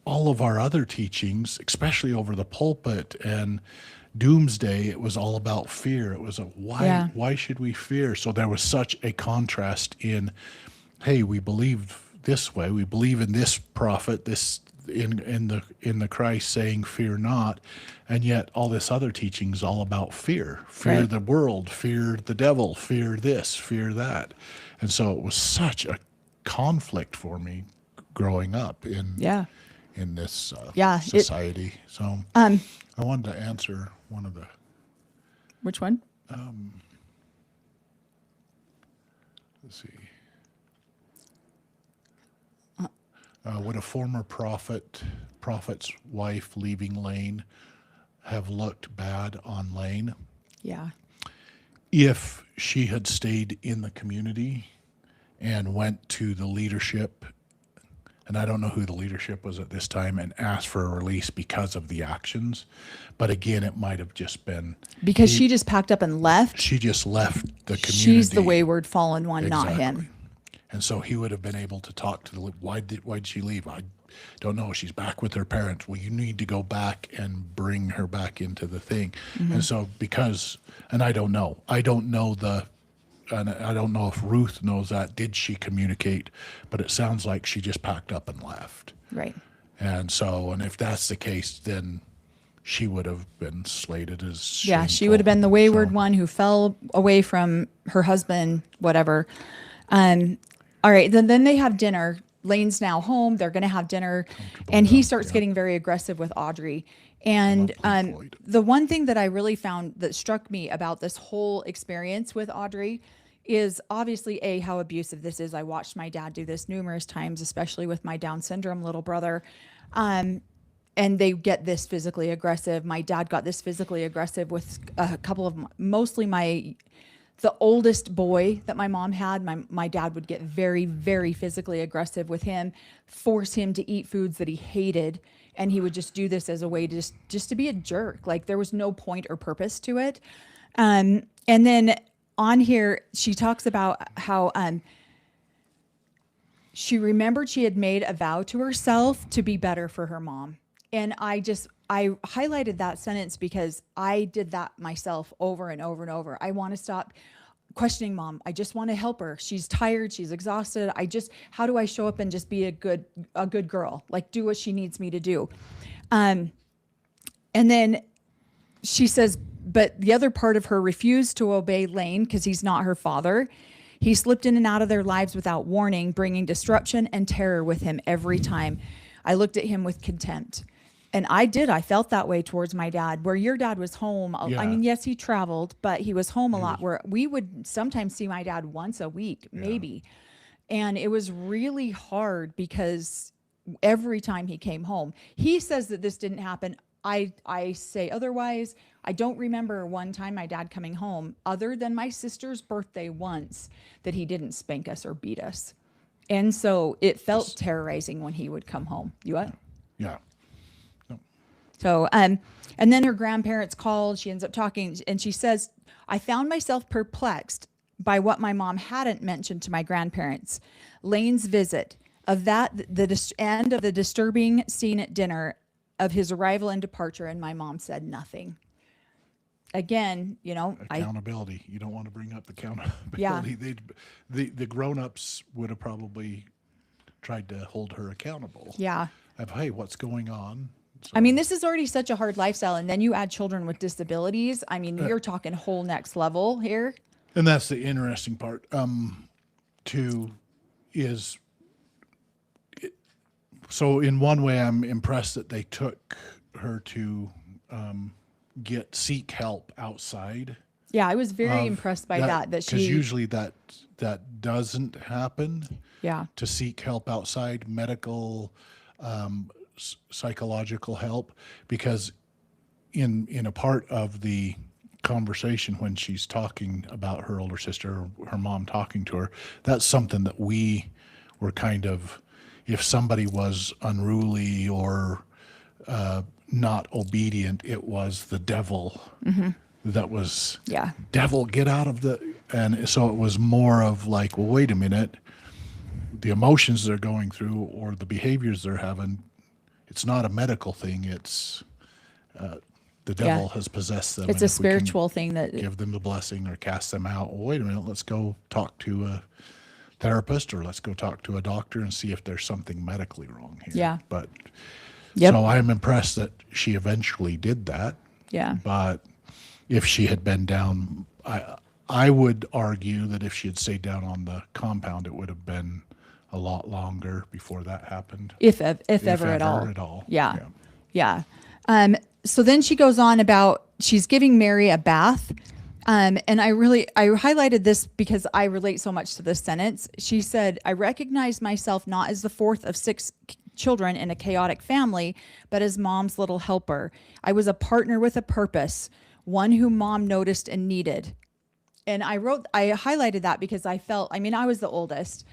all of our other teachings, especially over the pulpit and doomsday, it was all about fear. It was a Yeah. why should we fear? So there was such a contrast in, hey, we believe this way, we believe in this prophet, this in the Christ saying fear not, and yet all this other teaching is all about fear. Fear Right. the world, fear the devil, fear this, fear that. And so it was such a conflict for me growing up in Yeah. this Yeah, society. So Um, I wanted to answer one of the, which one? let's see. Would a former prophet's wife leaving Lane have looked bad on Lane? Yeah. If she had stayed in the community and went to the leadership, and I don't know who the leadership was at this time, and asked for a release because of the actions. But again, it might have just been Because she just packed up and left. she just left the community. She's the wayward fallen one, not Exactly. him. And so he would have been able to talk to the, why'd she leave? I don't know. She's back with her parents. Well, you need to go back and bring her back into the thing. And so and I don't know and I don't know if Ruth knows that. Did she communicate? But it sounds like she just packed up and left. Right. And so, and if that's the case, then she would have been slated as Yeah, she shameful. would have been the wayward So- one who fell away from her husband, whatever. All right, then they have dinner. Lane's now home. They're going to have dinner, and he starts getting very aggressive with Audrey. And Lovely Floyd. the one thing that I really found that struck me about this whole experience with Audrey is obviously how abusive this is. I watched my dad do this numerous times, especially with my Down syndrome little brother. And they get this physically aggressive. My dad got this physically aggressive with a couple of, mostly the oldest boy that my mom had. My dad would get very, very physically aggressive with him, force him to eat foods that he hated. And he would just do this as a way to just to be a jerk. Like there was no point or purpose to it. And then on here, she talks about how she remembered she had made a vow to herself to be better for her mom. And I highlighted that sentence because I did that myself over and over and over. I want to stop questioning mom. I just want to help her. She's tired. She's exhausted. How do I show up and just be a good girl? Like do what she needs me to do. And then she says, but the other part of her refused to obey Lane because he's not her father. He slipped in and out of their lives without warning, bringing disruption and terror with him every time. I looked at him with contempt. And I felt that way towards my dad, where your dad was home. Yeah. I mean, yes, he traveled, but he was home a lot, where we would sometimes see my dad once a week, maybe. And it was really hard because every time he came home, he says that this didn't happen. I say otherwise. I don't remember one time my dad coming home, other than my sister's birthday once, that he didn't spank us or beat us. And so it felt terrorizing when he would come home. You what? Yeah. So, and then her grandparents called. She ends up talking, and she says, I found myself perplexed by what my mom hadn't mentioned to my grandparents. Lane's visit, of that, and of the disturbing scene at dinner, of his arrival and departure, and my mom said nothing. Again, Accountability. You don't want to bring up accountability. The grown-ups would have probably tried to hold her accountable. Yeah. Hey, what's going on? So, I mean, this is already such a hard lifestyle, and then you add children with disabilities. I mean, you're talking whole next level here. and that's the interesting part. Too, is so in one way, I'm impressed that they took her to seek help outside. Yeah, I was very of impressed by that because she, usually that doesn't happen. yeah, To seek help outside, medical, psychological help, because in a part of the conversation when she's talking about her older sister, her mom talking to her, that's something that we were kind of, if somebody was unruly or not obedient, it was the devil that was, yeah, devil, get out of the, and so it was more of like, well, wait a minute, the emotions they're going through or the behaviors they're having, it's not a medical thing, it's the devil has possessed them. It's and a if we can spiritual thing that, give them the blessing or cast them out. Well, wait a minute, let's go talk to a therapist or let's go talk to a doctor and see if there's something medically wrong here. Yeah. But Yep. so I'm impressed that she eventually did that. yeah. But if she had been down, I would argue that if she had stayed down on the compound, it would have been a lot longer before that happened. If ever at all. At all. Yeah. Yeah. So then she goes on about, she's giving Mary a bath. And I highlighted this because I relate so much to this sentence. She said, I recognize myself not as the fourth of 6 children in a chaotic family, but as mom's little helper. I was a partner with a purpose, one whom mom noticed and needed. And I highlighted that because I was the oldest.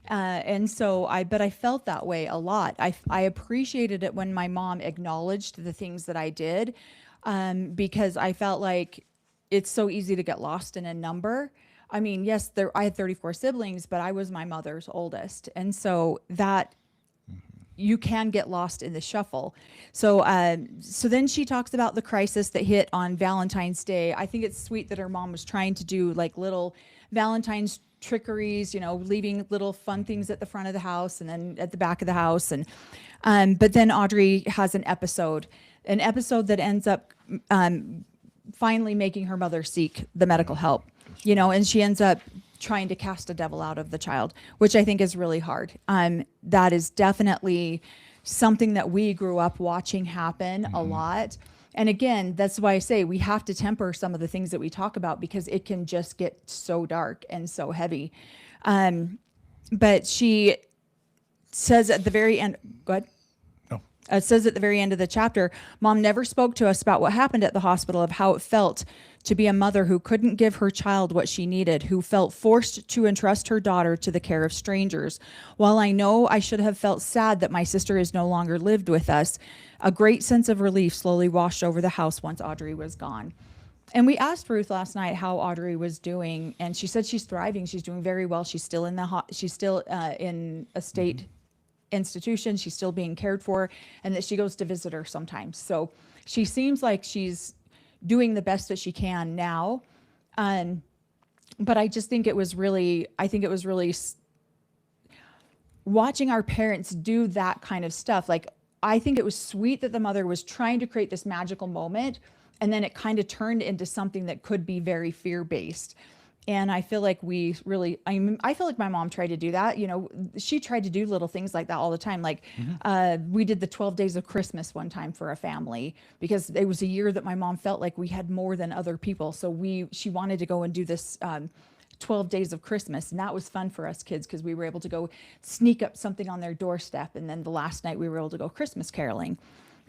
But I felt that way a lot. I appreciated it when my mom acknowledged the things that I did, because I felt like it's so easy to get lost in a number. I mean, yes, I had 34 siblings, but I was my mother's oldest. And so that you can get lost in the shuffle. So then she talks about the crisis that hit on Valentine's Day. I think it's sweet that her mom was trying to do like little Valentine's trickeries, leaving little fun things at the front of the house and then at the back of the house. But then Audrey has an episode that ends up finally making her mother seek the medical help, and she ends up trying to cast a devil out of the child, which I think is really hard. That is definitely something that we grew up watching happen a lot. And again, that's why I say we have to temper some of the things that we talk about because it can just get so dark and so heavy. But she says at the very end, go ahead. It says at the very end of the chapter, Mom never spoke to us about what happened at the hospital, of how it felt to be a mother who couldn't give her child what she needed, who felt forced to entrust her daughter to the care of strangers. While I know I should have felt sad that my sister is no longer lived with us, a great sense of relief slowly washed over the house once Audrey was gone. And we asked Ruth last night how Audrey was doing, and she said she's thriving. She's doing very well. She's still in in a state institution. She's still being cared for, and that she goes to visit her sometimes. So she seems like she's doing the best that she can now. But I just think it was really watching our parents do that kind of stuff. Like, I think it was sweet that the mother was trying to create this magical moment, and then it kind of turned into something that could be very fear-based. And I feel like I feel like my mom tried to do that. She tried to do little things like that all the time. Like we did the 12 days of Christmas one time for a family because it was a year that my mom felt like we had more than other people. So she wanted to go and do this 12 days of Christmas. And that was fun for us kids because we were able to go sneak up something on their doorstep. And then the last night we were able to go Christmas caroling.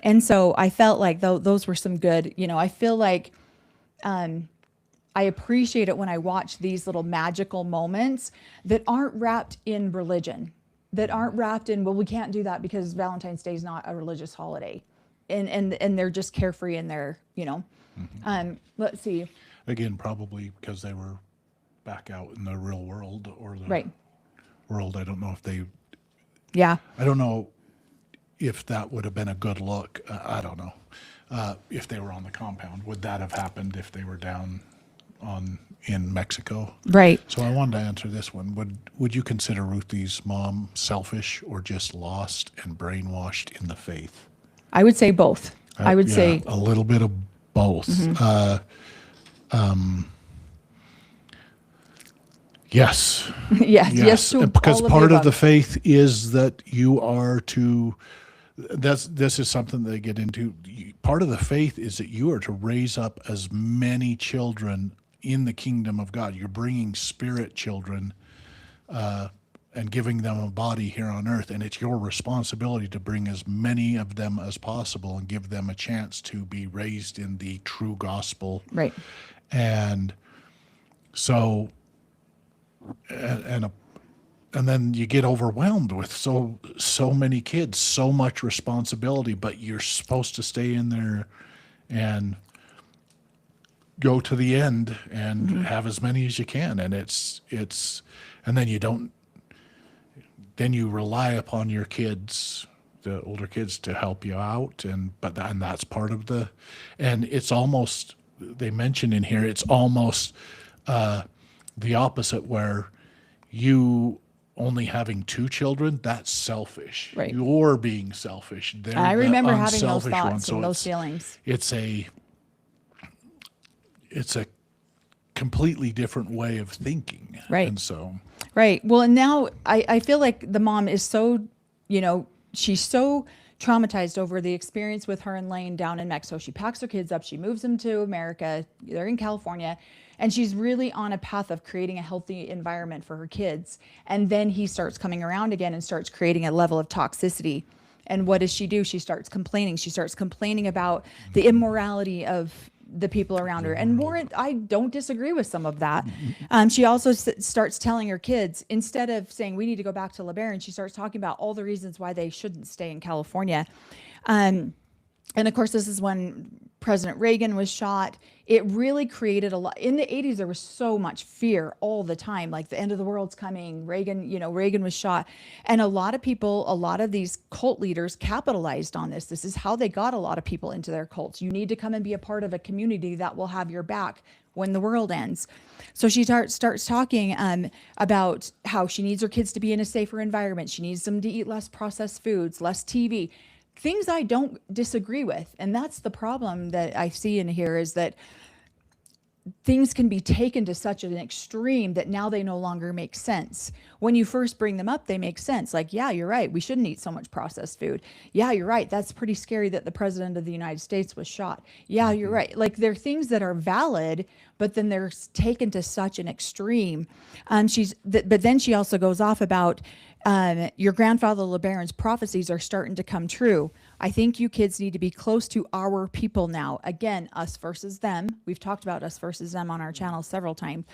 And so I felt like those were some good, I feel like I appreciate it when I watch these little magical moments that aren't wrapped in religion, that aren't wrapped in, well, we can't do that because Valentine's Day is not a religious holiday. And they're just carefree in their, let's see. Again, probably because they were back out in the real world or the right. world. I don't know if yeah. I don't know if that would have been a good look. I don't know. If they were on the compound, would that have happened if they were down in Mexico? Right. So I wanted to answer this one. Would you consider Ruthie's mom selfish or just lost and brainwashed in the faith? I would say both. I would say a little bit of both. Yes. yes. To because all part the of the above. faith is that you are to. This is something they get into. Part of the faith is that you are to raise up as many children in the kingdom of God. You're bringing spirit children and giving them a body here on earth, and it's your responsibility to bring as many of them as possible and give them a chance to be raised in the true gospel. Right. And so, and then you get overwhelmed with so many kids, so much responsibility, but you're supposed to stay in there and go to the end and have as many as you can. And and then you rely upon your kids the older kids to help you out, and that's part of and it's almost, they mention in here, it's almost the opposite, where you only having 2 children, that's selfish. Right. You're being selfish. They're I the remember having those unselfish one. thoughts and those feelings. It's a completely different way of thinking. Right. And so. Right. Well, and now I feel like the mom is so, she's so traumatized over the experience with her and Lane down in Mexico. She packs her kids up, she moves them to America, they're in California, and she's really on a path of creating a healthy environment for her kids. And then he starts coming around again and starts creating a level of toxicity. And what does she do? She starts complaining. She starts complaining about the immorality of the people around her. And Warren, I don't disagree with some of that. She also starts telling her kids, instead of saying we need to go back to LeBaron, she starts talking about all the reasons why they shouldn't stay in California. And of course, this is when President Reagan was shot. It really created a lot. In the 80s, there was so much fear all the time, like the end of the world's coming. Reagan was shot. And a lot of people, a lot of these cult leaders capitalized on this. This is how they got a lot of people into their cults. You need to come and be a part of a community that will have your back when the world ends. So she starts talking about how she needs her kids to be in a safer environment. She needs them to eat less processed foods, less TV. Things I don't disagree with. And that's the problem that I see in here, is that things can be taken to such an extreme that now they no longer make sense. When you first bring them up, they make sense. Like, yeah, you're right. We shouldn't eat so much processed food. Yeah, you're right. That's pretty scary that the president of the United States was shot. Yeah, you're right. Like, they're things that are valid, but then they're taken to such an extreme. But then she also goes off about, your grandfather LeBaron's prophecies are starting to come true. I think you kids need to be close to our people now. Again, us versus them. We've talked about us versus them on our channel several times.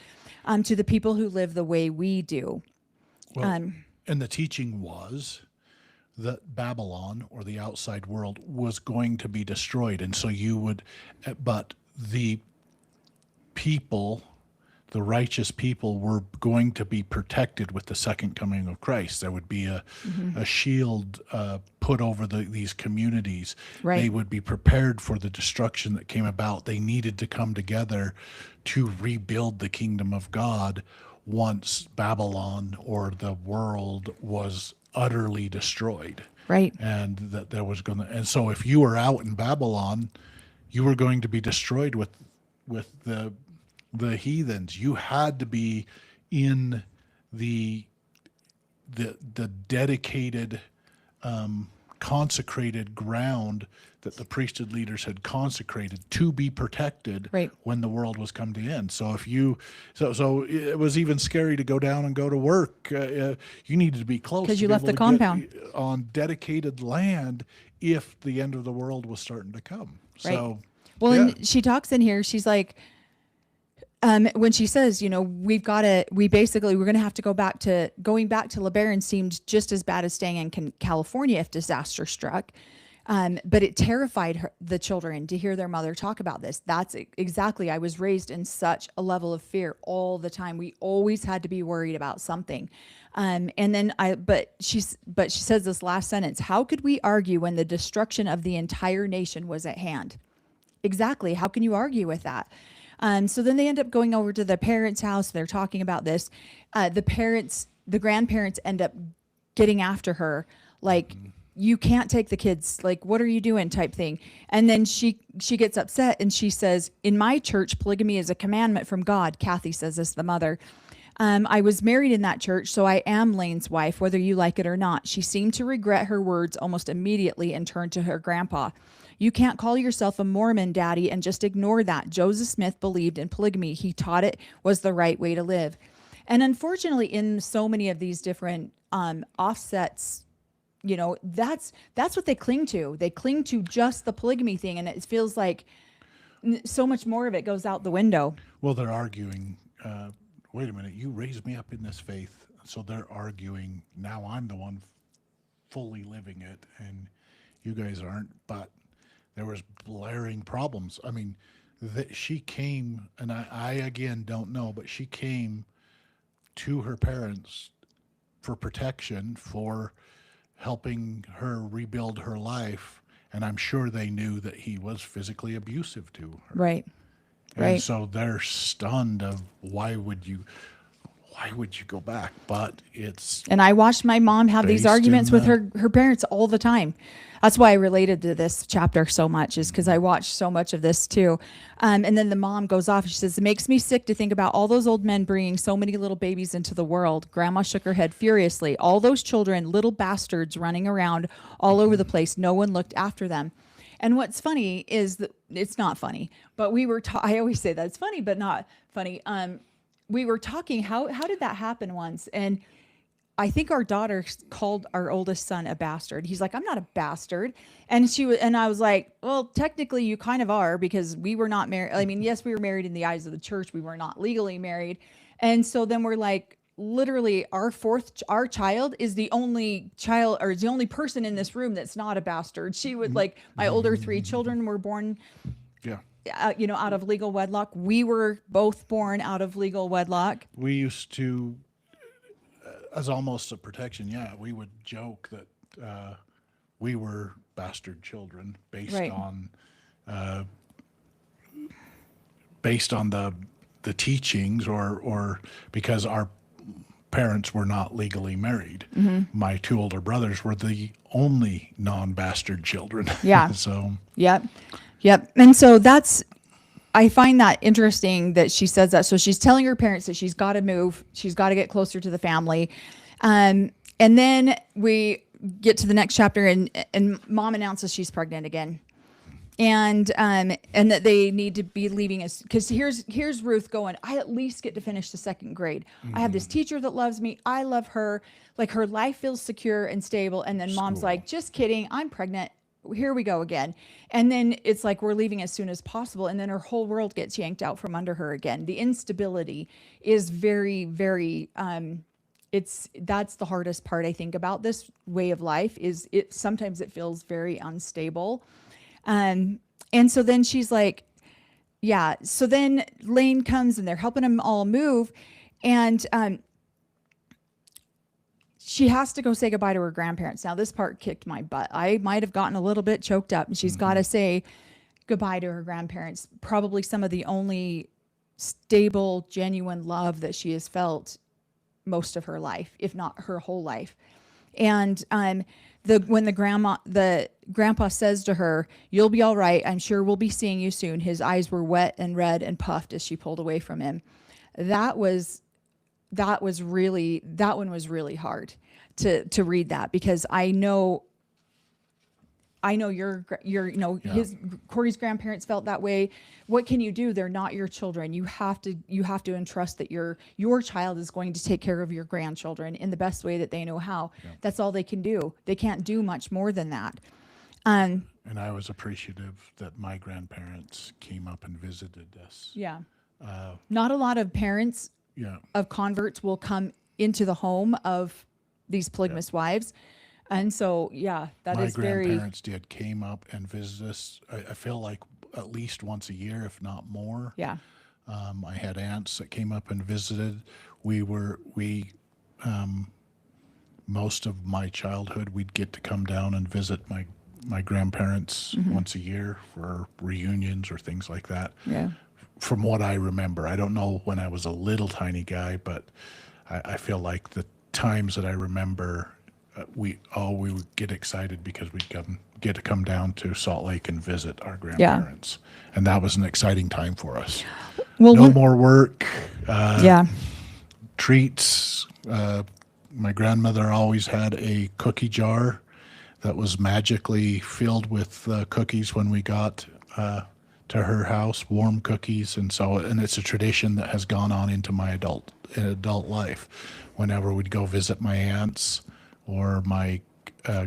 To the people who live the way we do. Well, and the teaching was that Babylon, or the outside world, was going to be destroyed. And so but the people, the righteous people, were going to be protected with the second coming of Christ. There would be a shield put over these communities. Right. They would be prepared for the destruction that came about. They needed to come together to rebuild the kingdom of God once Babylon, or the world, was utterly destroyed. Right. And that there was and so if you were out in Babylon, you were going to be destroyed with the heathens. You had to be in the dedicated, consecrated ground that the priesthood leaders had consecrated to be protected. Right. When the world was come to end. So if so it was even scary to go down and go to work. You needed to be close, because you be left able the to compound get on dedicated land if the end of the world was starting to come. Right. So, well, yeah. and she talks in here, she's like, when she says, we're going to have to going back to LeBaron seemed just as bad as staying in California if disaster struck. But it terrified the children to hear their mother talk about this. That's exactly, I was raised in such a level of fear all the time. We always had to be worried about something. But she says this last sentence, how could we argue when the destruction of the entire nation was at hand? Exactly. How can you argue with that? So then they end up going over to the parents' house. They're talking about this. The grandparents end up getting after her, like, you can't take the kids, like, what are you doing, type thing. And then she gets upset and she says, in my church, polygamy is a commandment from God. Kathy says this, the mother. I was married in that church, so I am Lane's wife, whether you like it or not. She seemed to regret her words almost immediately and turned to her grandpa. You can't call yourself a Mormon, Daddy, and just ignore that. Joseph Smith believed in polygamy. He taught it was the right way to live. And unfortunately, in so many of these different offsets, that's what they cling to. They cling to just the polygamy thing, and it feels like so much more of it goes out the window. Well, they're arguing, wait a minute, you raised me up in this faith. So they're arguing, now I'm the one fully living it, and you guys aren't. But there was blaring problems. I mean, she came, and I again don't know, but she came to her parents for protection, for helping her rebuild her life. And I'm sure they knew that he was physically abusive to her. Right. And Right. so they're stunned of why would you go back? But it's And I watched my mom have these Based arguments in with her parents all the time. That's why I related to this chapter so much, is because I watched so much of this too. And then the mom goes off. She says, "It makes me sick to think about all those old men bringing so many little babies into the world." Grandma shook her head furiously. All those children, little bastards running around all over the place. No one looked after them. And what's funny is that it's not funny, but I always say that it's funny, but not funny. We were talking, how did that happen once? And I think our daughter called our oldest son a bastard. He's like, "I'm not a bastard." And I was like, "Well, technically you kind of are, because we were not married. I mean, yes, we were married in the eyes of the church. We were not legally married." And so then we're like, literally our child is the only child, or is the only person in this room that's not a bastard. She would like, my older 3 children were born, yeah. out of legal wedlock. We were both born out of legal wedlock. We used to, as almost a protection, we would joke that we were bastard children based Right. on the teachings, or because our parents were not legally married. Mm-hmm. My 2 older brothers were the only non-bastard children. Yeah. So Yep. And so I find that interesting that she says that. So she's telling her parents that she's got to move. She's got to get closer to the family. And then we get to the next chapter, and mom announces she's pregnant again. And that they need to be leaving us, because here's Ruth going, "I at least get to finish the 2nd grade. I have this teacher that loves me. I love her. Like, her life feels secure and stable." And then mom's like, "Just kidding. I'm pregnant. Here we go again." And then it's like, we're leaving as soon as possible. And then her whole world gets yanked out from under her again. The instability is very, very, that's the hardest part, I think, about this way of life, is sometimes it feels very unstable. And so then she's like, yeah. So then Lane comes, and they're helping them all move. And, she has to go say goodbye to her grandparents. Now, this part kicked my butt. I might have gotten a little bit choked up, and she's got to say goodbye to her grandparents. Probably some of the only stable, genuine love that she has felt most of her life, if not her whole life. And when the grandpa says to her, "You'll be all right. I'm sure we'll be seeing you soon." His eyes were wet and red and puffed as she pulled away from him. That one was really hard to read that, because I know Corey's grandparents felt that way. What can you do? They're not your children. You have to entrust that your child is going to take care of your grandchildren in the best way that they know how. Yeah. That's all they can do. They can't do much more than that. And I was appreciative that my grandparents came up and visited us. Yeah. Not a lot of parents of converts will come into the home of these polygamous wives. And so, that my is very... My grandparents came up and visited us, I feel like at least once a year, if not more. Yeah. I had aunts that came up and visited. Most of my childhood, we'd get to come down and visit my grandparents once a year for reunions or things like that. Yeah. From what I remember, I don't know when I was a little tiny guy, but I feel like the times that I remember, we would get excited because we'd get to come down to Salt Lake and visit our grandparents. Yeah. And that was an exciting time for us. Well, no more work. Treats. My grandmother always had a cookie jar that was magically filled with cookies when we got to her house, warm cookies. And it's a tradition that has gone on into my adult life. Whenever we'd go visit my aunts or my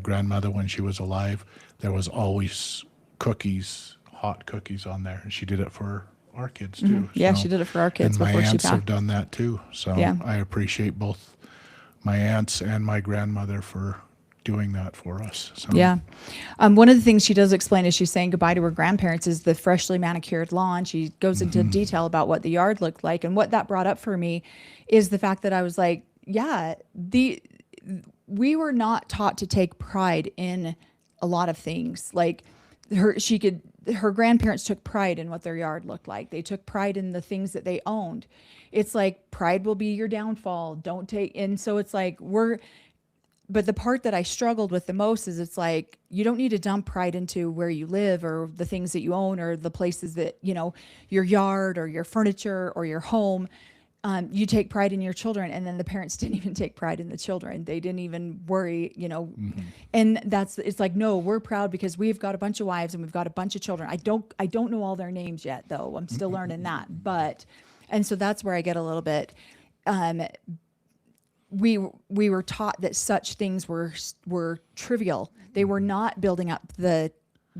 grandmother when she was alive, there was always cookies, hot cookies on there. And she did it for our kids too. Mm-hmm. Yeah, she did it for our kids before she passed. And my aunts have done that too. So I appreciate both my aunts and my grandmother for doing that for us. So. Yeah. One of the things she does explain as she's saying goodbye to her grandparents is the freshly manicured lawn. She goes into detail about what the yard looked like. And what that brought up for me is the fact that I was like, we were not taught to take pride in a lot of things. Like her grandparents took pride in what their yard looked like. They took pride in the things that they owned. It's like pride will be your downfall. Don't take, and so it's like but the part that I struggled with the most is it's like, you don't need to dump pride into where you live or the things that you own or the places that, your yard or your furniture or your home. You take pride in your children, and then the parents didn't even take pride in the children. They didn't even worry, and it's like, no, we're proud because we've got a bunch of wives and we've got a bunch of children. I don't know all their names yet though. I'm still learning that, and so that's where I get a little bit, we were taught that such things were trivial. They were not building up the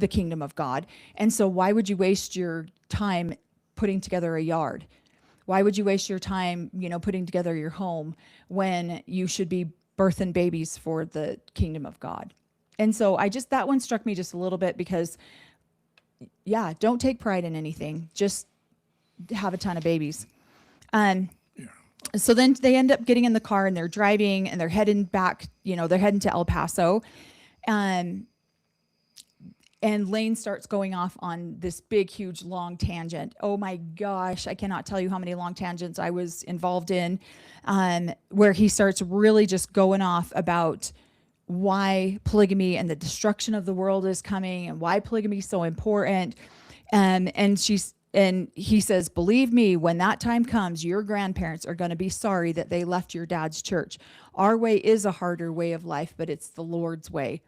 kingdom of God. And so why would you waste your time putting together a yard? Why would you waste your time, putting together your home when you should be birthing babies for the kingdom of God? And so that one struck me just a little bit because, yeah, don't take pride in anything. Just have a ton of babies. So then they end up getting in the car and they're driving and they're heading back, they're heading to El Paso. And Lane starts going off on this big, huge, long tangent. Oh my gosh, I cannot tell you how many long tangents I was involved in, where he starts really just going off about why polygamy and the destruction of the world is coming and why polygamy is so important. And he says, believe me, when that time comes, your grandparents are going to be sorry that they left your dad's church. Our way is a harder way of life, but it's the Lord's way.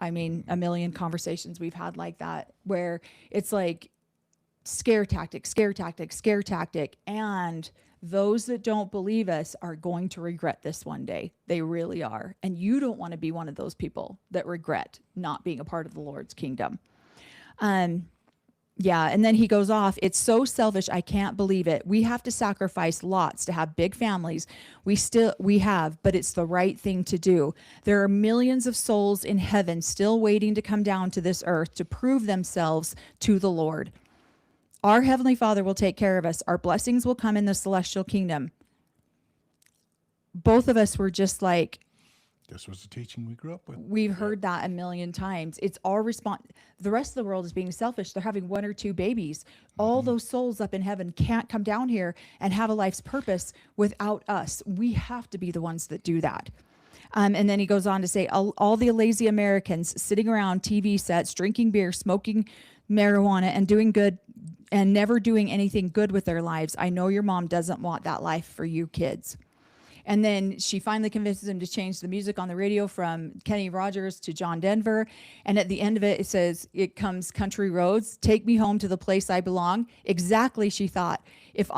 I mean, a million conversations we've had like that, where it's like scare tactic, scare tactic, scare tactic. And those that don't believe us are going to regret this one day. They really are. And you don't want to be one of those people that regret not being a part of the Lord's kingdom. Yeah, and then he goes off. It's so selfish. I can't believe it. We have to sacrifice lots to have big families. We have, but it's the right thing to do. There are millions of souls in heaven still waiting to come down to this earth to prove themselves to the Lord. Our Heavenly Father will take care of us. Our blessings will come in the celestial kingdom. Both of us were just like, this was the teaching we grew up with. We've heard that a million times. It's our response. The rest of the world is being selfish. They're having 1 or 2 babies. All those souls up in heaven can't come down here and have a life's purpose without us. We have to be the ones that do that. And then he goes on to say, all the lazy Americans sitting around TV sets, drinking beer, smoking marijuana, and doing good and never doing anything good with their lives. I know your mom doesn't want that life for you kids. And then she finally convinces him to change the music on the radio from Kenny Rogers to John Denver. And at the end of it, it says, it comes country roads, take me home to the place I belong. Exactly, she thought, if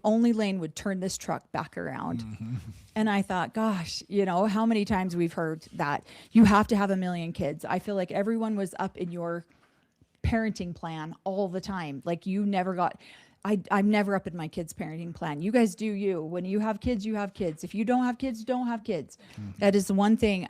only Lane would turn this truck back around. And I thought, gosh, how many times we've heard that. You have to have 1 million kids. I feel like everyone was up in your parenting plan all the time. Like you never got... I'm never up in my kids' parenting plan. You guys do you. When you have kids, you have kids. If you don't have kids, you don't have kids. That is the one thing.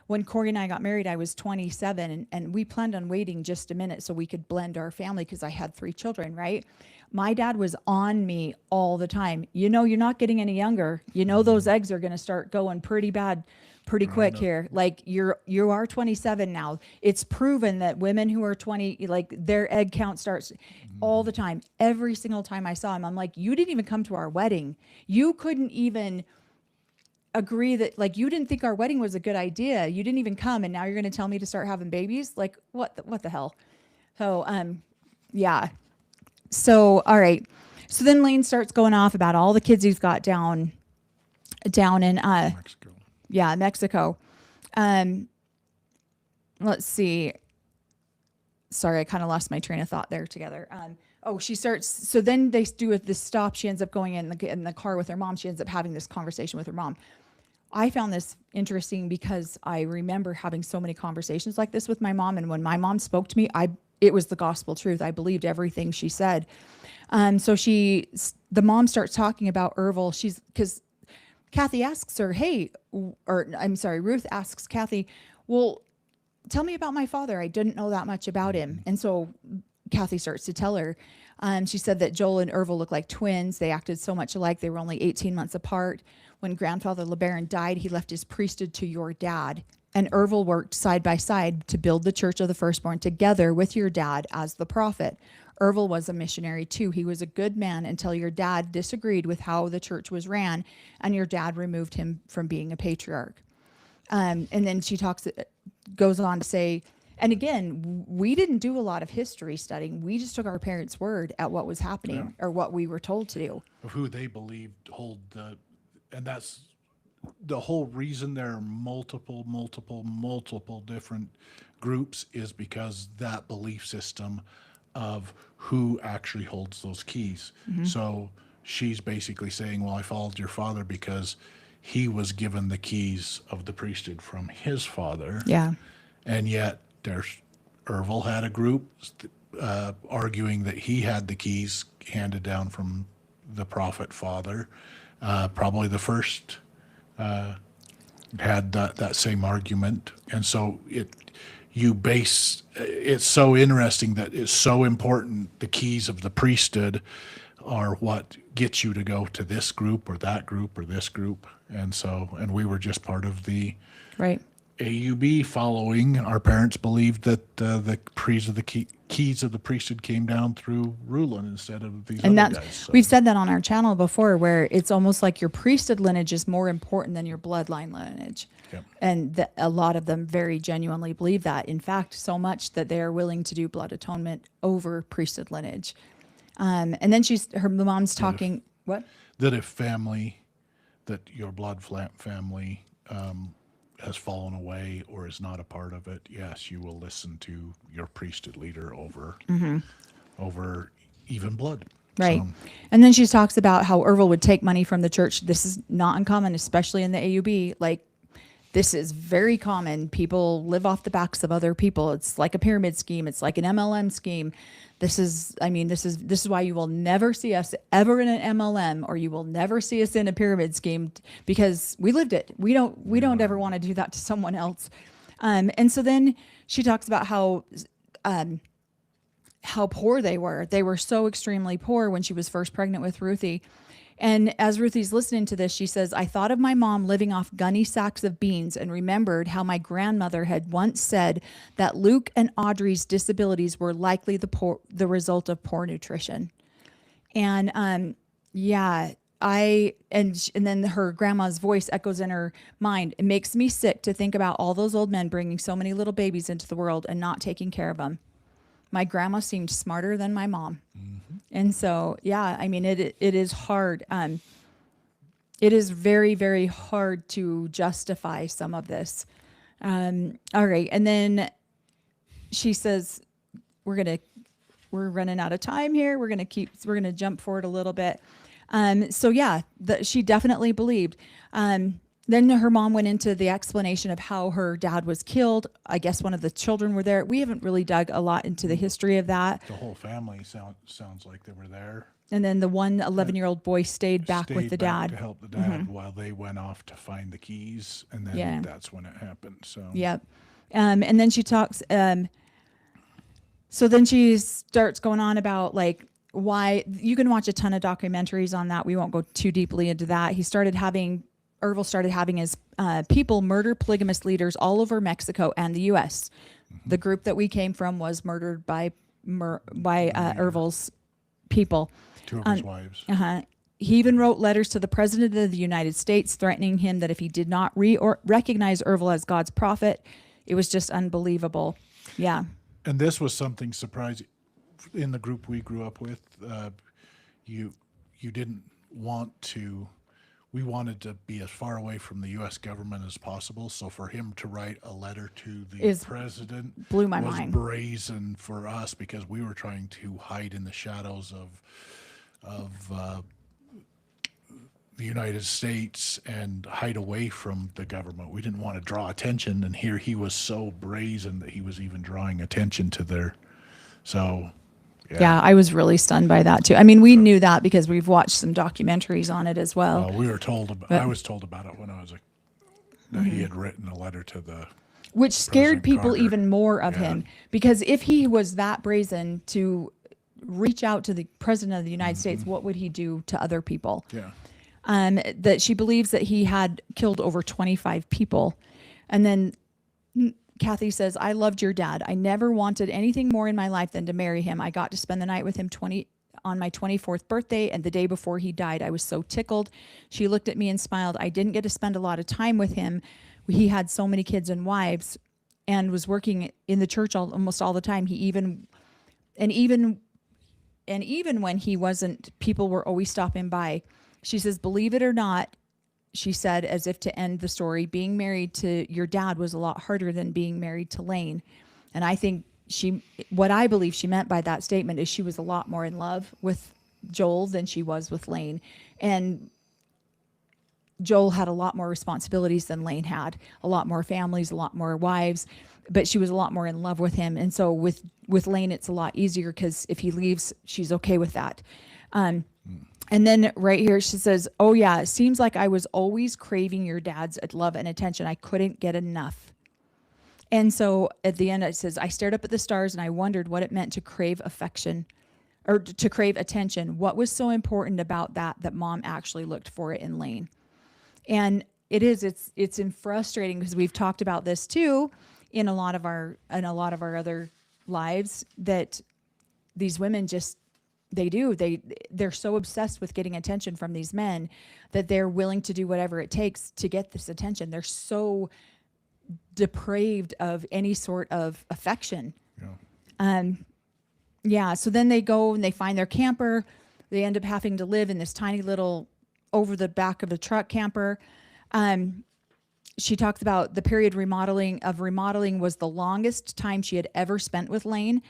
When Corey and I got married, I was 27, and we planned on waiting just a minute so we could blend our family because I had 3 children, right? My dad was on me all the time. You're not getting any younger. Those eggs are going to start going pretty bad pretty quick here. Like you are 27 now. It's proven that women who are 20, like their egg count starts all the time. Every single time I saw him, I'm like, you didn't even come to our wedding. You couldn't even agree that, like, you didn't think our wedding was a good idea. You didn't even come, and now you're going to tell me to start having babies? Like, what the hell? So, yeah. So, all right. So then Lane starts going off about all the kids he's got down in Mexico. Yeah, Mexico. Let's see. Sorry, I kind of lost my train of thought there together. She starts, so then they do this stop. She ends up going in the car with her mom. She ends up having this conversation with her mom. I found this interesting because I remember having so many conversations like this with my mom. And when my mom spoke to me, it was the gospel truth. I believed everything she said. So the mom starts talking about Ervil. Because Kathy asks her, Ruth asks Kathy, well, tell me about my father. I didn't know that much about him. And so Kathy starts to tell her, She said that Joel and Ervil looked like twins. They acted so much alike. They were only 18 months apart. When grandfather LeBaron died, he left his priesthood to your dad. And Ervil worked side by side to build the Church of the Firstborn together with your dad as the prophet. Ervil was a missionary too. He was a good man until your dad disagreed with how the church was ran, and your dad removed him from being a patriarch. And then she goes on to say, and again, we didn't do a lot of history studying. We just took our parents' word at what was happening or what we were told to do. Of who they believed and that's the whole reason there are multiple different groups is because that belief system of who actually holds those keys. So she's basically saying, well, I followed your father because he was given the keys of the priesthood from his father. Yeah. And yet Ervil had a group arguing that he had the keys handed down from the prophet father. Probably the first had that same argument. And so it's so interesting that it's so important. The keys of the priesthood are what gets you to go to this group or that group or this group. And we were just part of the Right. AUB following. Our parents believed that the keys of the priesthood came down through Rulon instead of these And other that's, guys. So, we've said that on our channel before, where it's almost like your priesthood lineage is more important than your bloodline lineage. Yep. And a lot of them very genuinely believe that. In fact, so much that they are willing to do blood atonement over priesthood lineage. And then the mom's talking, what? that that your blood family has fallen away or is not a part of it, yes, you will listen to your priesthood leader over even blood. Right. So, And then she talks about how Ervil would take money from the church. This is not uncommon, especially in the AUB. Like, this is very common. People live off the backs of other people. It's like a pyramid scheme. It's like an MLM scheme. This is why you will never see us ever in an MLM, or you will never see us in a pyramid scheme, because we lived it. We don't ever want to do that to someone else. And so then she talks about how poor they were. They were so extremely poor when she was first pregnant with Ruthie. And as Ruthie's listening to this, she says, I thought of my mom living off gunny sacks of beans and remembered how my grandmother had once said that Luke and Audrey's disabilities were likely the result of poor nutrition. And and then her grandma's voice echoes in her mind. It makes me sick to think about all those old men bringing so many little babies into the world and not taking care of them. My grandma seemed smarter than my mom. And so, it is hard. It is very, very hard to justify some of this. All right. And then she says, we're running out of time here. We're going to jump forward a little bit. She definitely believed. Then her mom went into the explanation of how her dad was killed. I guess one of the children were there. We haven't really dug a lot into the history of that. the whole family sounds like they were there. And then the 11-year-old boy stayed back with the dad. To help the dad while they went off to find the keys, and then that's when it happened. So Yep. And then she talks. So then she starts going on about like why you can watch a ton of documentaries on that. We won't go too deeply into that. Ervil started having his people murder polygamous leaders all over Mexico and the U.S. The group that we came from was murdered by Ervil's people. two of his wives. He even wrote letters to the President of the United States threatening him that if he did not recognize Ervil as God's prophet, it was just unbelievable. Yeah. And this was something surprising in the group we grew up with. You didn't want to. We wanted to be as far away from the U.S. government as possible. So for him to write a letter to the president blew my was mind. brazen for us, because we were trying to hide in the shadows of the United States and hide away from the government. We didn't want to draw attention, and here he was so brazen that he was even drawing attention to their. So. Yeah, I was really stunned by that too. I mean, we knew that because we've watched some documentaries on it as well. We were told about. I was told about it when I was that he had written a letter to the. Which scared President people Carter. even more of him, because if he was that brazen to reach out to the president of the United States, what would he do to other people? Yeah. That she believes that he had killed over 25 people. And then Kathy says, I loved your dad. I never wanted anything more in my life than to marry him. I got to spend the night with him on my 24th birthday, and the day before he died. I was so tickled. She looked at me and smiled. I didn't get to spend a lot of time with him. He had so many kids and wives and was working in the church almost all the time. Even when he wasn't, people were always stopping by. She says, believe it or not, she said, as if to end the story, being married to your dad was a lot harder than being married to Lane. And I think what I believe she meant by that statement is she was a lot more in love with Joel than she was with Lane. And Joel had a lot more responsibilities than Lane had, a lot more families, a lot more wives, but she was a lot more in love with him. And so with Lane, it's a lot easier because if he leaves, she's okay with that. And then right here, she says, oh yeah, it seems like I was always craving your dad's love and attention. I couldn't get enough. And so at the end, it says, I stared up at the stars and I wondered what it meant to crave affection or to crave attention. What was so important about that mom actually looked for it in Lane? And it's frustrating because we've talked about this too in a lot of our other lives, that these women just, they're so obsessed with getting attention from these men that they're willing to do whatever it takes to get this attention. They're so depraved of any sort of affection. Yeah. So then they go and they find their camper. They end up having to live in this tiny little over the back of the truck camper. She talks about the period remodeling was the longest time she had ever spent with Lane,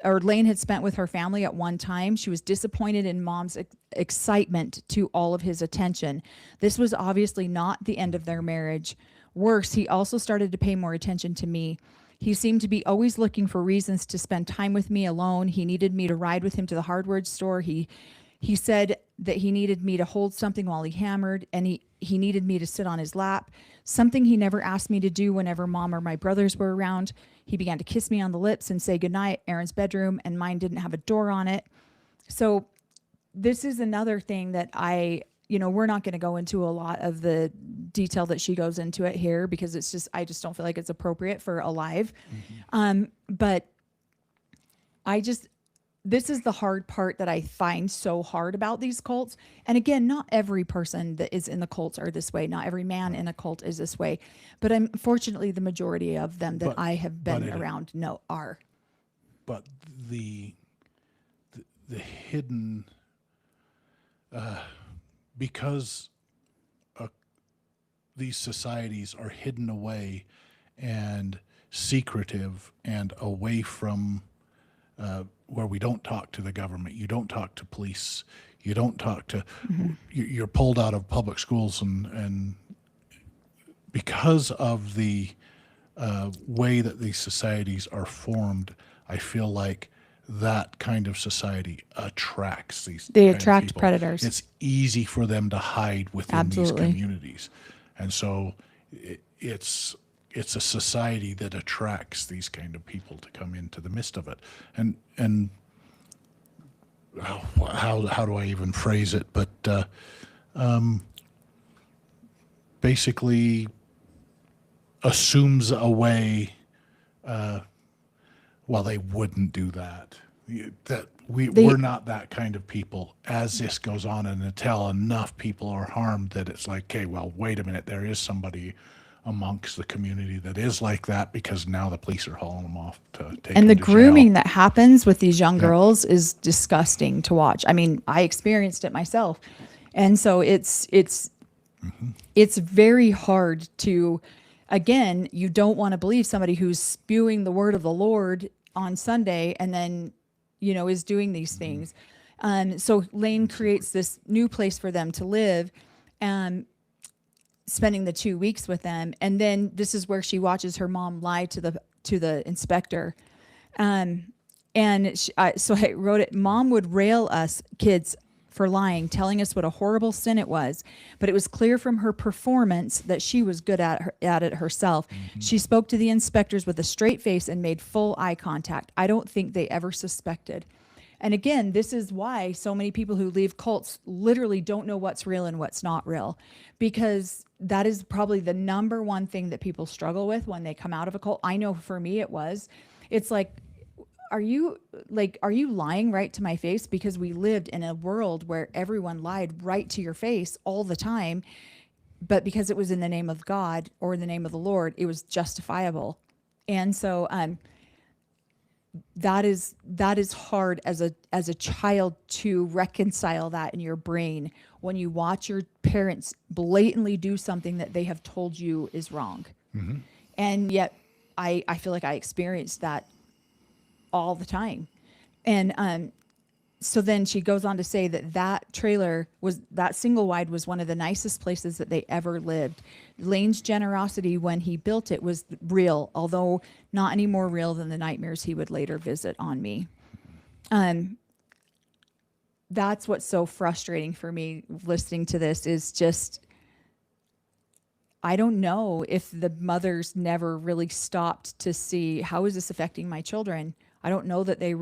or Lane had spent with her family at one time. She was disappointed in mom's excitement to all of his attention. This was obviously not the end of their marriage. Worse, he also started to pay more attention to me. He seemed to be always looking for reasons to spend time with me alone. He needed me to ride with him to the hardware store. He said that he needed me to hold something while he hammered, and he needed me to sit on his lap, something he never asked me to do whenever mom or my brothers were around. He began to kiss me on the lips and say goodnight. Aaron's bedroom, and mine didn't have a door on it. So this is another thing that we're not going to go into a lot of the detail that she goes into it here because I just don't feel like it's appropriate for a live. But this is the hard part that I find so hard about these cults. And again, not every person that is in the cults are this way. Not every man in a cult is this way. But unfortunately, the majority of them that I have been around are. But the hidden, because these societies are hidden away and secretive and away from where we don't talk to the government, you don't talk to police, you don't talk to, you're pulled out of public schools, and because of the way that these societies are formed, I feel like that kind of society attracts these. They attract predators. It's easy for them to hide within these communities, and so it's a society that attracts these kind of people to come into the midst of it. And how do I even phrase it? But basically assumes away. Well, they wouldn't do that. We're not that kind of people. As this goes on, and until enough people are harmed, that it's like, okay, well, wait a minute, there is somebody amongst the community that is like that, because now the police are hauling them off to take and them the to grooming jail. that happens with these young girls is disgusting to watch. I mean, I experienced it myself. And so it's very hard to, again, you don't want to believe somebody who's spewing the word of the Lord on Sunday and then, is doing these things. So Lane creates this new place for them to live, spending the 2 weeks with them. And then this is where she watches her mom lie to the inspector. So I wrote it, Mom would rail us kids for lying, telling us what a horrible sin it was. But it was clear from her performance that she was good at it herself. She spoke to the inspectors with a straight face and made full eye contact. I don't think they ever suspected. And again, this is why so many people who leave cults literally don't know what's real and what's not real, because that is probably the number one thing that people struggle with when they come out of a cult. I know for me it was. It's like, are you lying right to my face? Because we lived in a world where everyone lied right to your face all the time, but because it was in the name of God or in the name of the Lord, it was justifiable. And so that is hard as a child to reconcile that in your brain when you watch your parents blatantly do something that they have told you is wrong. Mm-hmm. And yet I feel like I experienced that all the time. And so then she goes on to say that single wide was one of the nicest places that they ever lived. Lane's generosity when he built it was real, although not any more real than the nightmares he would later visit on me. That's what's so frustrating for me listening to this is just, I don't know if the mothers never really stopped to see, how is this affecting my children? I don't know that they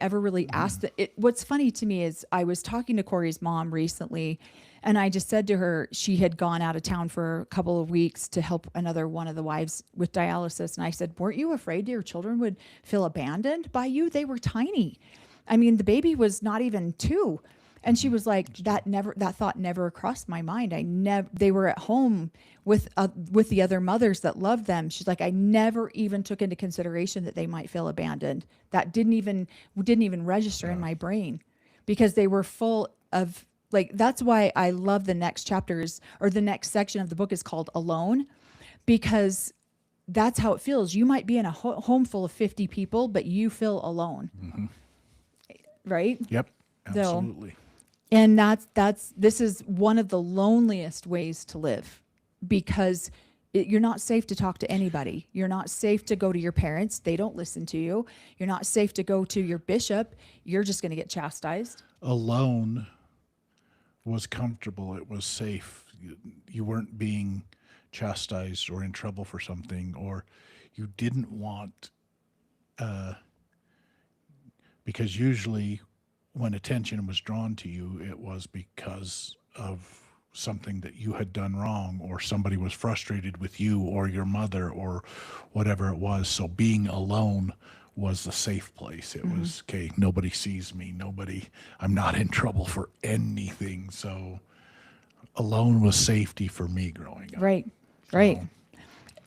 ever really asked it. What's funny to me is I was talking to Corey's mom recently, and I just said to her, she had gone out of town for a couple of weeks to help another one of the wives with dialysis. And I said, weren't you afraid your children would feel abandoned by you? They were tiny. I mean, the baby was not even 2. And she was like, that thought never crossed my mind. They were at home with the other mothers that loved them. She's like, I never even took into consideration that they might feel abandoned. That didn't even register in my brain, because they were full of, like, that's why I love the next chapters, or the next section of the book is called Alone, because that's how it feels. You might be in a home full of 50 people, but you feel alone. Mm-hmm. Right? Yep. Absolutely. So, and this is one of the loneliest ways to live, because you're not safe to talk to anybody. You're not safe to go to your parents. They don't listen to you. You're not safe to go to your bishop. You're just going to get chastised. Alone was comfortable. It was safe. You weren't being chastised or in trouble for something, or you didn't want, because usually when attention was drawn to you, it was because of something that you had done wrong, or somebody was frustrated with you or your mother or whatever it was. So being alone was the safe place. It was, okay, nobody sees me, I'm not in trouble for anything. So alone was safety for me growing up. Right. So, Right.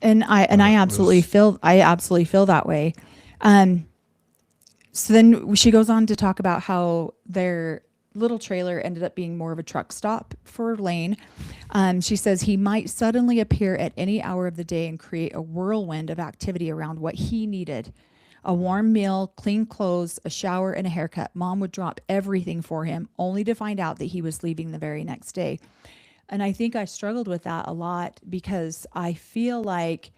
And I absolutely feel that way. So then she goes on to talk about how their little trailer ended up being more of a truck stop for Lane. She says he might suddenly appear at any hour of the day and create a whirlwind of activity around what he needed. A warm meal, clean clothes, a shower, and a haircut. Mom would drop everything for him, only to find out that he was leaving the very next day. And I think I struggled with that a lot, because I feel like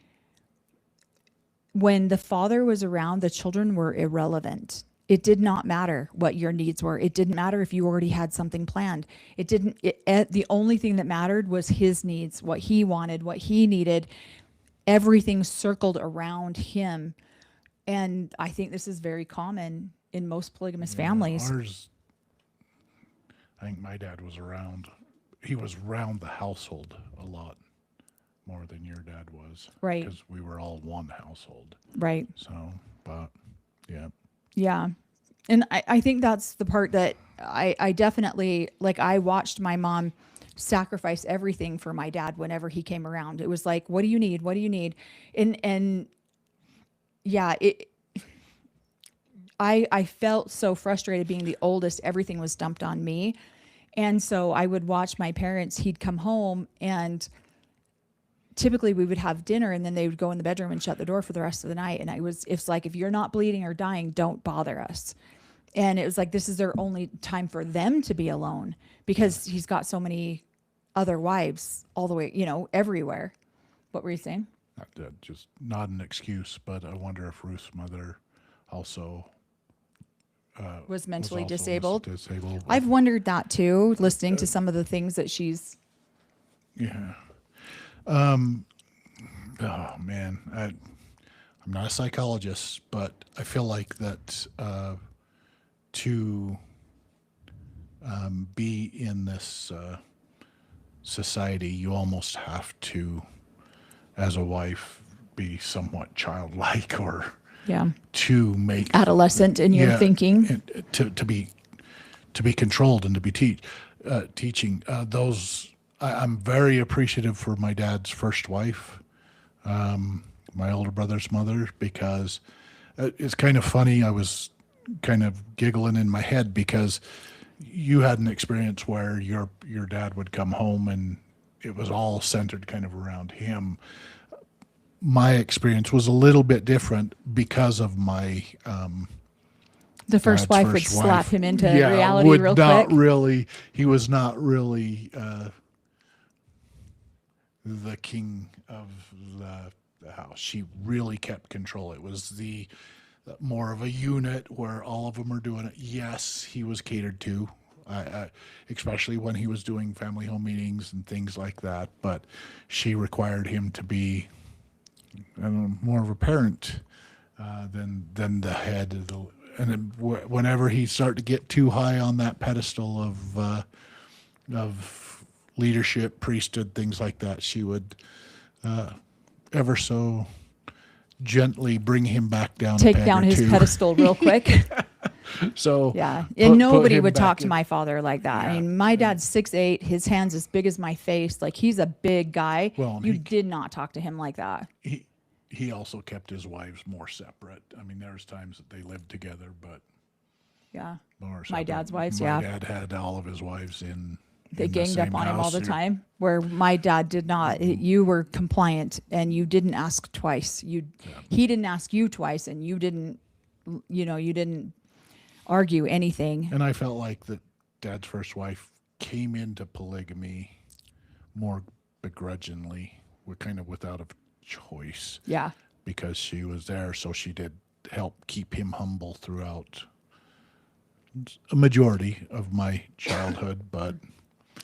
when the father was around, the children were irrelevant. It did not matter what your needs were. It didn't matter if you already had something planned. The only thing that mattered was his needs, what he wanted, what he needed. Everything circled around him. And I think this is very common in most polygamous families. Ours, I think my dad was around. He was around the household a lot more than your dad was. Right. Because we were all one household. Right. So, but, yeah. Yeah. And I think that's the part that I definitely, like, I watched my mom sacrifice everything for my dad whenever he came around. It was like, what do you need? What do you need? And yeah, I felt so frustrated being the oldest. Everything was dumped on me. And so I would watch my parents. He'd come home, and typically we would have dinner, and then they would go in the bedroom and shut the door for the rest of the night. And it's like, if you're not bleeding or dying, don't bother us. And it was like, this is their only time for them to be alone, because he's got so many other wives all the way, everywhere. What were you saying? Just not an excuse, but I wonder if Ruth's mother also Was mentally also disabled. disabled. I've wondered that too, listening to some of the things that she's. Yeah. Oh man, I'm I'm not a psychologist, but I feel like that to be in this society, you almost have to, as a wife, be somewhat childlike or Yeah. to make Adolescent in your thinking. and to be controlled and to be teaching those. I'm very appreciative for my dad's first wife, my older brother's mother, because it's kind of funny. I was kind of giggling in my head because you had an experience where your dad would come home and it was all centered kind of around him. My experience was a little bit different because of my The first dad's wife would first slap wife. him into Yeah, reality would real not quick. really. He was not really the king of the house. She really kept control. It was the more of a unit where all of them are doing it. Yes, he was catered to, especially when he was doing family home meetings and things like that. But she required him to be, I don't know, more of a parent than the head of the. And then whenever he started to get too high on that pedestal of leadership, priesthood, things like that, she would ever so gently bring him back down. Take down his pedestal real quick. So Yeah. put And nobody him would back talk to in. my father like that. I Yeah. mean, my dad's 6'8", his hands as big as my face. Like, he's a big guy. Well, and you he- did not talk to him like that. He also kept his wives more separate. I mean, there was times that they lived together, but Yeah. more My separate. dad's wives, My yeah. dad had all of his wives in. They in the ganged up same on him all house. the time, where my dad did not. You were compliant and you didn't ask twice. He didn't ask you twice, and you didn't argue anything. And I felt like that Dad's first wife came into polygamy more begrudgingly, kind of without a choice, Yeah. because she was there, so she did help keep him humble throughout a majority of my childhood. But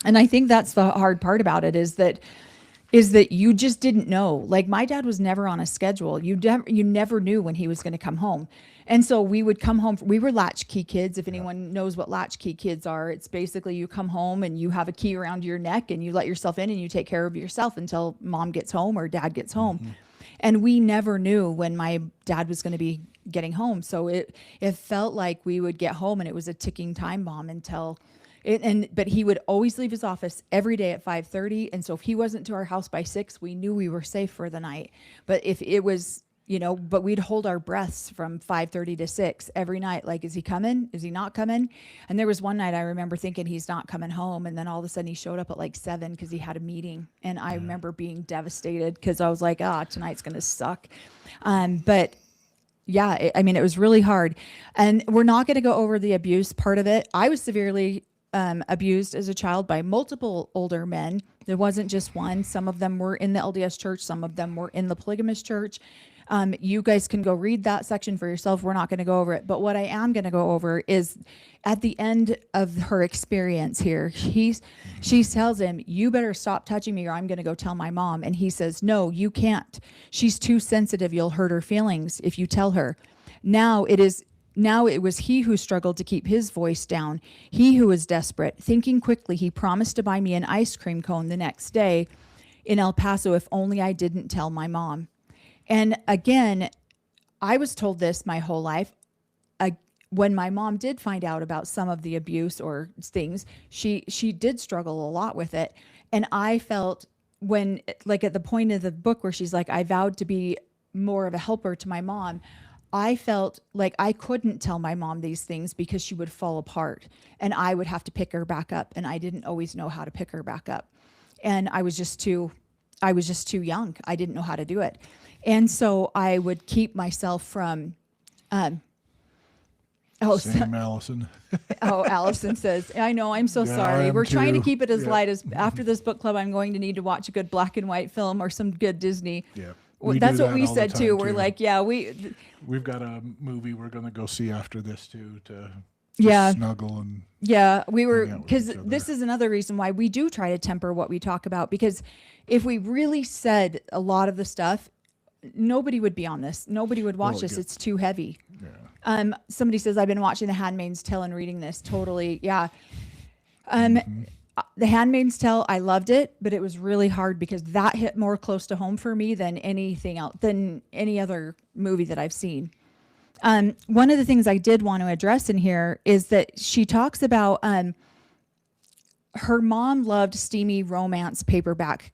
And I think that's the hard part about it is that you just didn't know. Like, my dad was never on a schedule. You never knew when he was going to come home. And so we would come home. We were latchkey kids. If anyone knows what latchkey kids are, it's basically you come home and you have a key around your neck and you let yourself in and you take care of yourself until mom gets home or dad gets home. Mm-hmm. And we never knew when my dad was going to be getting home. So it felt like we would get home and it was a ticking time bomb until but he would always leave his office every day at 5:30. And so if he wasn't to our house by 6, we knew we were safe for the night. But if it was, but we'd hold our breaths from 5:30 to 6 every night. Like, is he coming? Is he not coming? And there was one night I remember thinking he's not coming home. And then all of a sudden he showed up at like 7 because he had a meeting. And I remember being devastated because I was like, tonight's going to suck. But yeah, it was really hard. And we're not going to go over the abuse part of it. I was severely abused as a child by multiple older men. There wasn't just one. Some of them were in the LDS church. Some of them were in the Polygamous church. You guys can go read that section for yourself. We're not going to go over it. But what I am going to go over is at the end of her experience here, she tells him, you better stop touching me or I'm going to go tell my mom. And he says, no, you can't. She's too sensitive. You'll hurt her feelings if you tell her. Now it was he who struggled to keep his voice down. He who was desperate. Thinking quickly, he promised to buy me an ice cream cone the next day in El Paso if only I didn't tell my mom. And again, I was told this my whole life. When my mom did find out about some of the abuse or things, she did struggle a lot with it. And I felt when, like at the point of the book where she's like, I vowed to be more of a helper to my mom, I felt like I couldn't tell my mom these things because she would fall apart and I would have to pick her back up. And I didn't always know how to pick her back up. And I was just too young. I didn't know how to do it. And so I would keep myself from, Same, Allison. Allison says, I know, I'm so Yeah, I sorry. am We're trying to too. keep it as Yeah. light as after this book club, I'm going to need to watch a good black and white film or some good Disney. Yeah. That's do what that we all the said too. time, We're like, we've got a movie we're going to go see after this too, to Yeah. snuggle and we were, hang out with because each other. this is another reason why we do try to temper what we talk about, because if we really said a lot of the stuff, nobody would be on this. Nobody would watch Well, this. yeah. It's too heavy. Yeah. Somebody says, I've been watching The Handmaid's Tale and reading this. Totally. Yeah. The Handmaid's Tale, I loved it, but it was really hard because that hit more close to home for me than anything else, than any other movie that I've seen. One of the things I did want to address in here is that she talks about her mom loved steamy romance paperback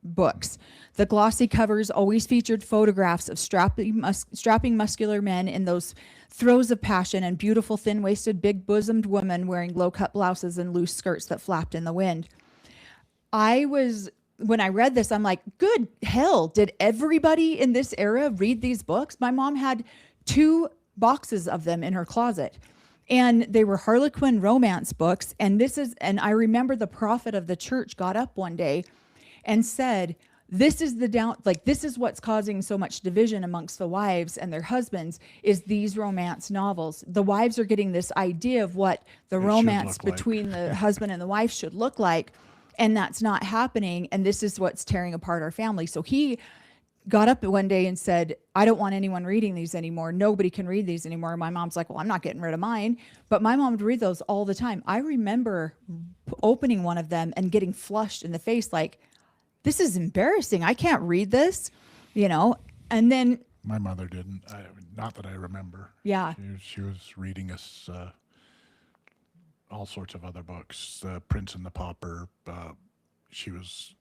books. The glossy covers always featured photographs of strapping muscular men in those throes of passion and beautiful thin-waisted, big-bosomed women wearing low-cut blouses and loose skirts that flapped in the wind. When I read this, I'm like, good hell, did everybody in this era read these books? My mom had 2 boxes of them in her closet. And they were Harlequin romance books. And I remember the prophet of the church got up one day and said, this is what's causing so much division amongst the wives and their husbands is these romance novels. The wives are getting this idea of what the romance between the husband and the wife should look like. And that's not happening. And this is what's tearing apart our family. So he got up one day and said, I don't want anyone reading these anymore. Nobody can read these anymore. And my mom's like, well, I'm not getting rid of mine. But my mom would read those all the time. I remember opening one of them and getting flushed in the face like, this is embarrassing. I can't read this, and then. My mother didn't. Not that I remember. Yeah. She was reading us all sorts of other books, Prince and the Pauper. She was,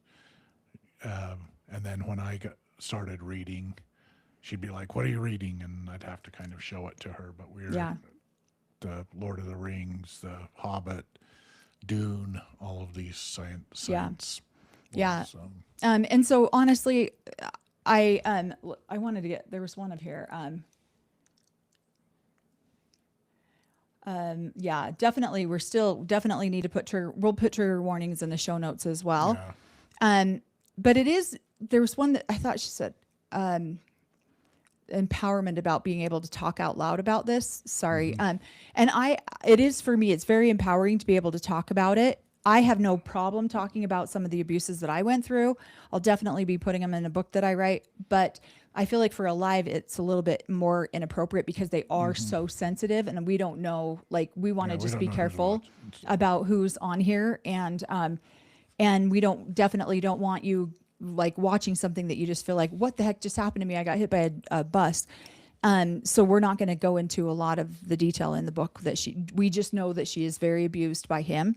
and then when I started reading, she'd be like, what are you reading? And I'd have to kind of show it to her. But the Lord of the Rings, the Hobbit, Dune, all of these science. Yeah. So. And so honestly, I wanted to there was one of here. Definitely. Definitely need to we'll put trigger warnings in the show notes as well. Yeah. But there was one that I thought she said, empowerment about being able to talk out loud about this. Sorry. And it is for me, it's very empowering to be able to talk about it. I have no problem talking about some of the abuses that I went through. I'll definitely be putting them in a book that I write, but I feel like for a live, it's a little bit more inappropriate because they are so sensitive and we don't know, we want to just be careful about who's on here. And we definitely don't want you watching something that you just feel like, what the heck just happened to me? I got hit by a bus. So we're not going to go into a lot of the detail in the book we just know that she is very abused by him.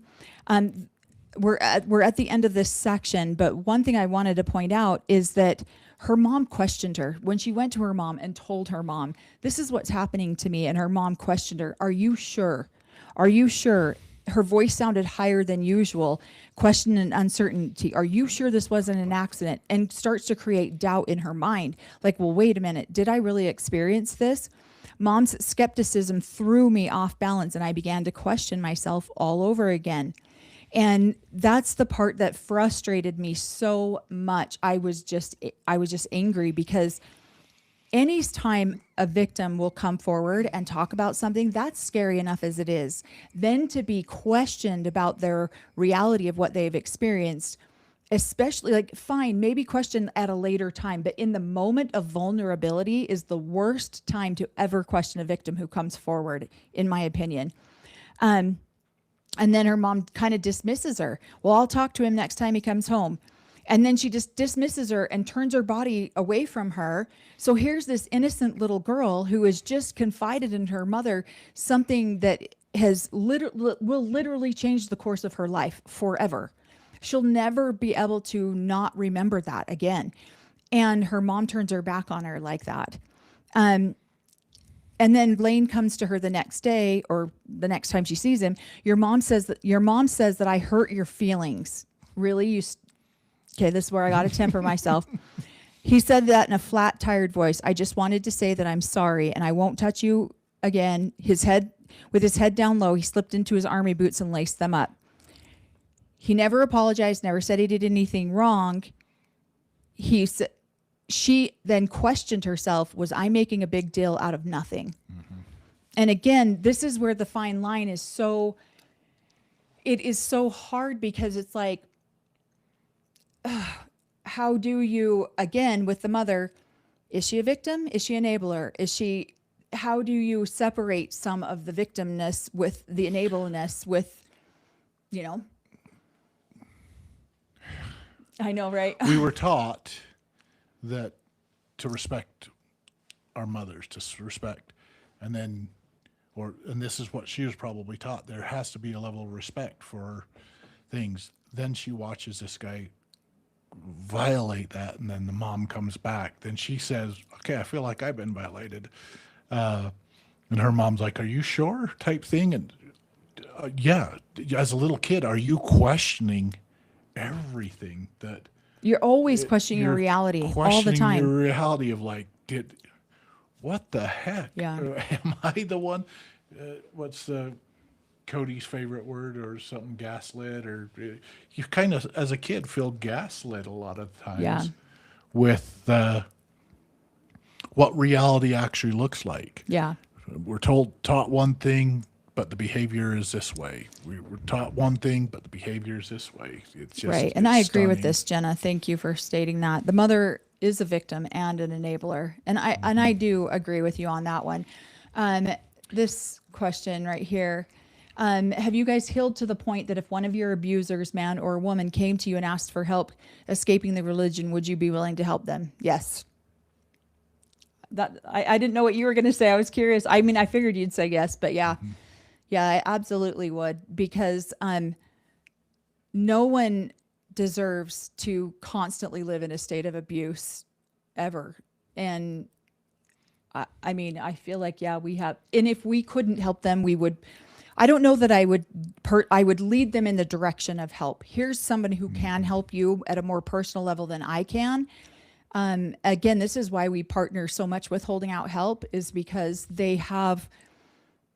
We're at the end of this section, but one thing I wanted to point out is that her mom questioned her when she went to her mom and told her mom, this is what's happening to me. And her mom questioned her, are you sure? Are you sure? Her voice sounded higher than usual, question and uncertainty. Are you sure this wasn't an accident? And starts to create doubt in her mind. Like, well, wait a minute. Did I really experience this? Mom's skepticism threw me off balance and I began to question myself all over again. And that's the part that frustrated me so much. I was just angry because any time a victim will come forward and talk about something, that's scary enough as it is. Then to be questioned about their reality of what they've experienced, especially fine, maybe question at a later time, but in the moment of vulnerability is the worst time to ever question a victim who comes forward, in my opinion. And then her mom kind of dismisses her. Well, I'll talk to him next time he comes home. And then she just dismisses her and turns her body away from her. So here's this innocent little girl who has just confided in her mother something that will literally change the course of her life forever. She'll never be able to not remember that again. And her mom turns her back on her like that. And then Lane comes to her the next day or the next time she sees him. Your mom says that I hurt your feelings. Really? Okay, this is where I got to temper myself. He said that in a flat, tired voice. I just wanted to say that I'm sorry and I won't touch you again. With his head down low, he slipped into his army boots and laced them up. He never apologized, never said he did anything wrong. She then questioned herself, was I making a big deal out of nothing? Mm-hmm. And again, this is where the fine line is it is so hard because it's like, how do you, again, with the mother, Is she a victim? Is she an enabler? How do you separate some of the victimness with the enableness with, you know? I know, right? We were taught that to respect our mothers, respect, and then, and this is what she was probably taught. There has to be a level of respect for things. Then she watches this guy violate that, and then the mom comes back. Then she says, "Okay, I feel like I've been violated." And her mom's like, "Are you sure?" type thing. And yeah, as a little kid, are you questioning everything that You're always questioning your reality all the questioning time. your reality of like, what the heck? Yeah. Am I the one? What's Cody's favorite word or something? Gaslit, or you kind of, as a kid, feel gaslit a lot of times Yeah. with what reality actually looks like. Yeah. We're taught one thing, but the behavior is this way. We were taught one thing, but the behavior is this way. It's just Right. And I it's agree with stunning. this, Jenna. Thank you for stating that. The mother is a victim and an enabler. And I do agree with you on that one. This question right here. Have you guys healed to the point that if one of your abusers, man or woman, came to you and asked for help escaping the religion, would you be willing to help them? Yes. That I didn't know what you were going to say. I was curious. I mean, I figured you'd say yes, but yeah. Yeah, I absolutely would, because no one deserves to constantly live in a state of abuse ever. And I mean, I feel like, yeah, we have, and if we couldn't help them, we would, I don't know that I would lead them in the direction of help. Here's somebody who can help you at a more personal level than I can. Again, this is why we partner so much with Holding Out Help, is because they have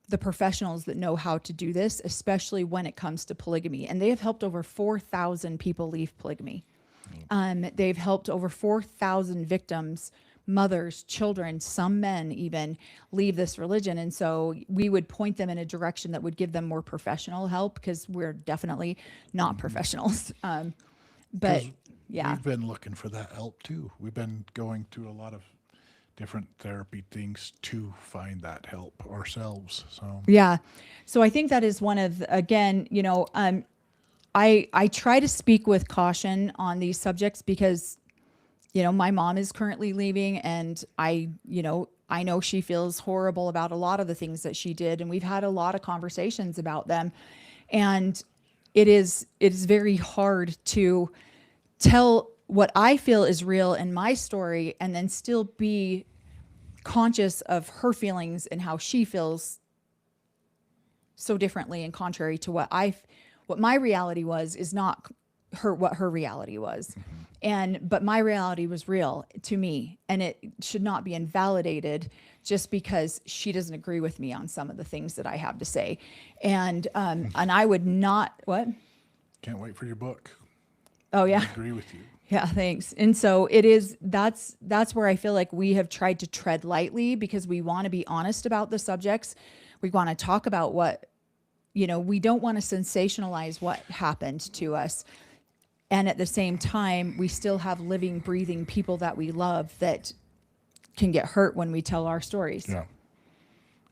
the professionals that know how to do this, especially when it comes to polygamy. And they have helped over 4,000 people leave polygamy. They've helped over 4,000 victims, mothers, children, some men even, leave this religion. And so we would point them in a direction that would give them more professional help, because we're definitely not professionals. But 'Cause yeah. we've been looking for that help too. We've been going through a lot of different therapy things to find that help ourselves. So Yeah. So I think that is one of, again, you know, I try to speak with caution on these subjects because, you know, my mom is currently leaving, and I know she feels horrible about a lot of the things that she did, and we've had a lot of conversations about them. And it is very hard to tell what I feel is real in my story and then still be conscious of her feelings and how she feels so differently and contrary to what my reality was is not what her reality was. But my reality was real to me, and it should not be invalidated just because she doesn't agree with me on some of the things that I have to say. And I would not, what? can't wait for your book. Oh yeah. I agree with you. Yeah, thanks. And so that's where I feel like we have tried to tread lightly, because we want to be honest about the subjects. We want to talk about what, you know, we don't want to sensationalize what happened to us. And at the same time, we still have living, breathing people that we love that can get hurt when we tell our stories. Yeah.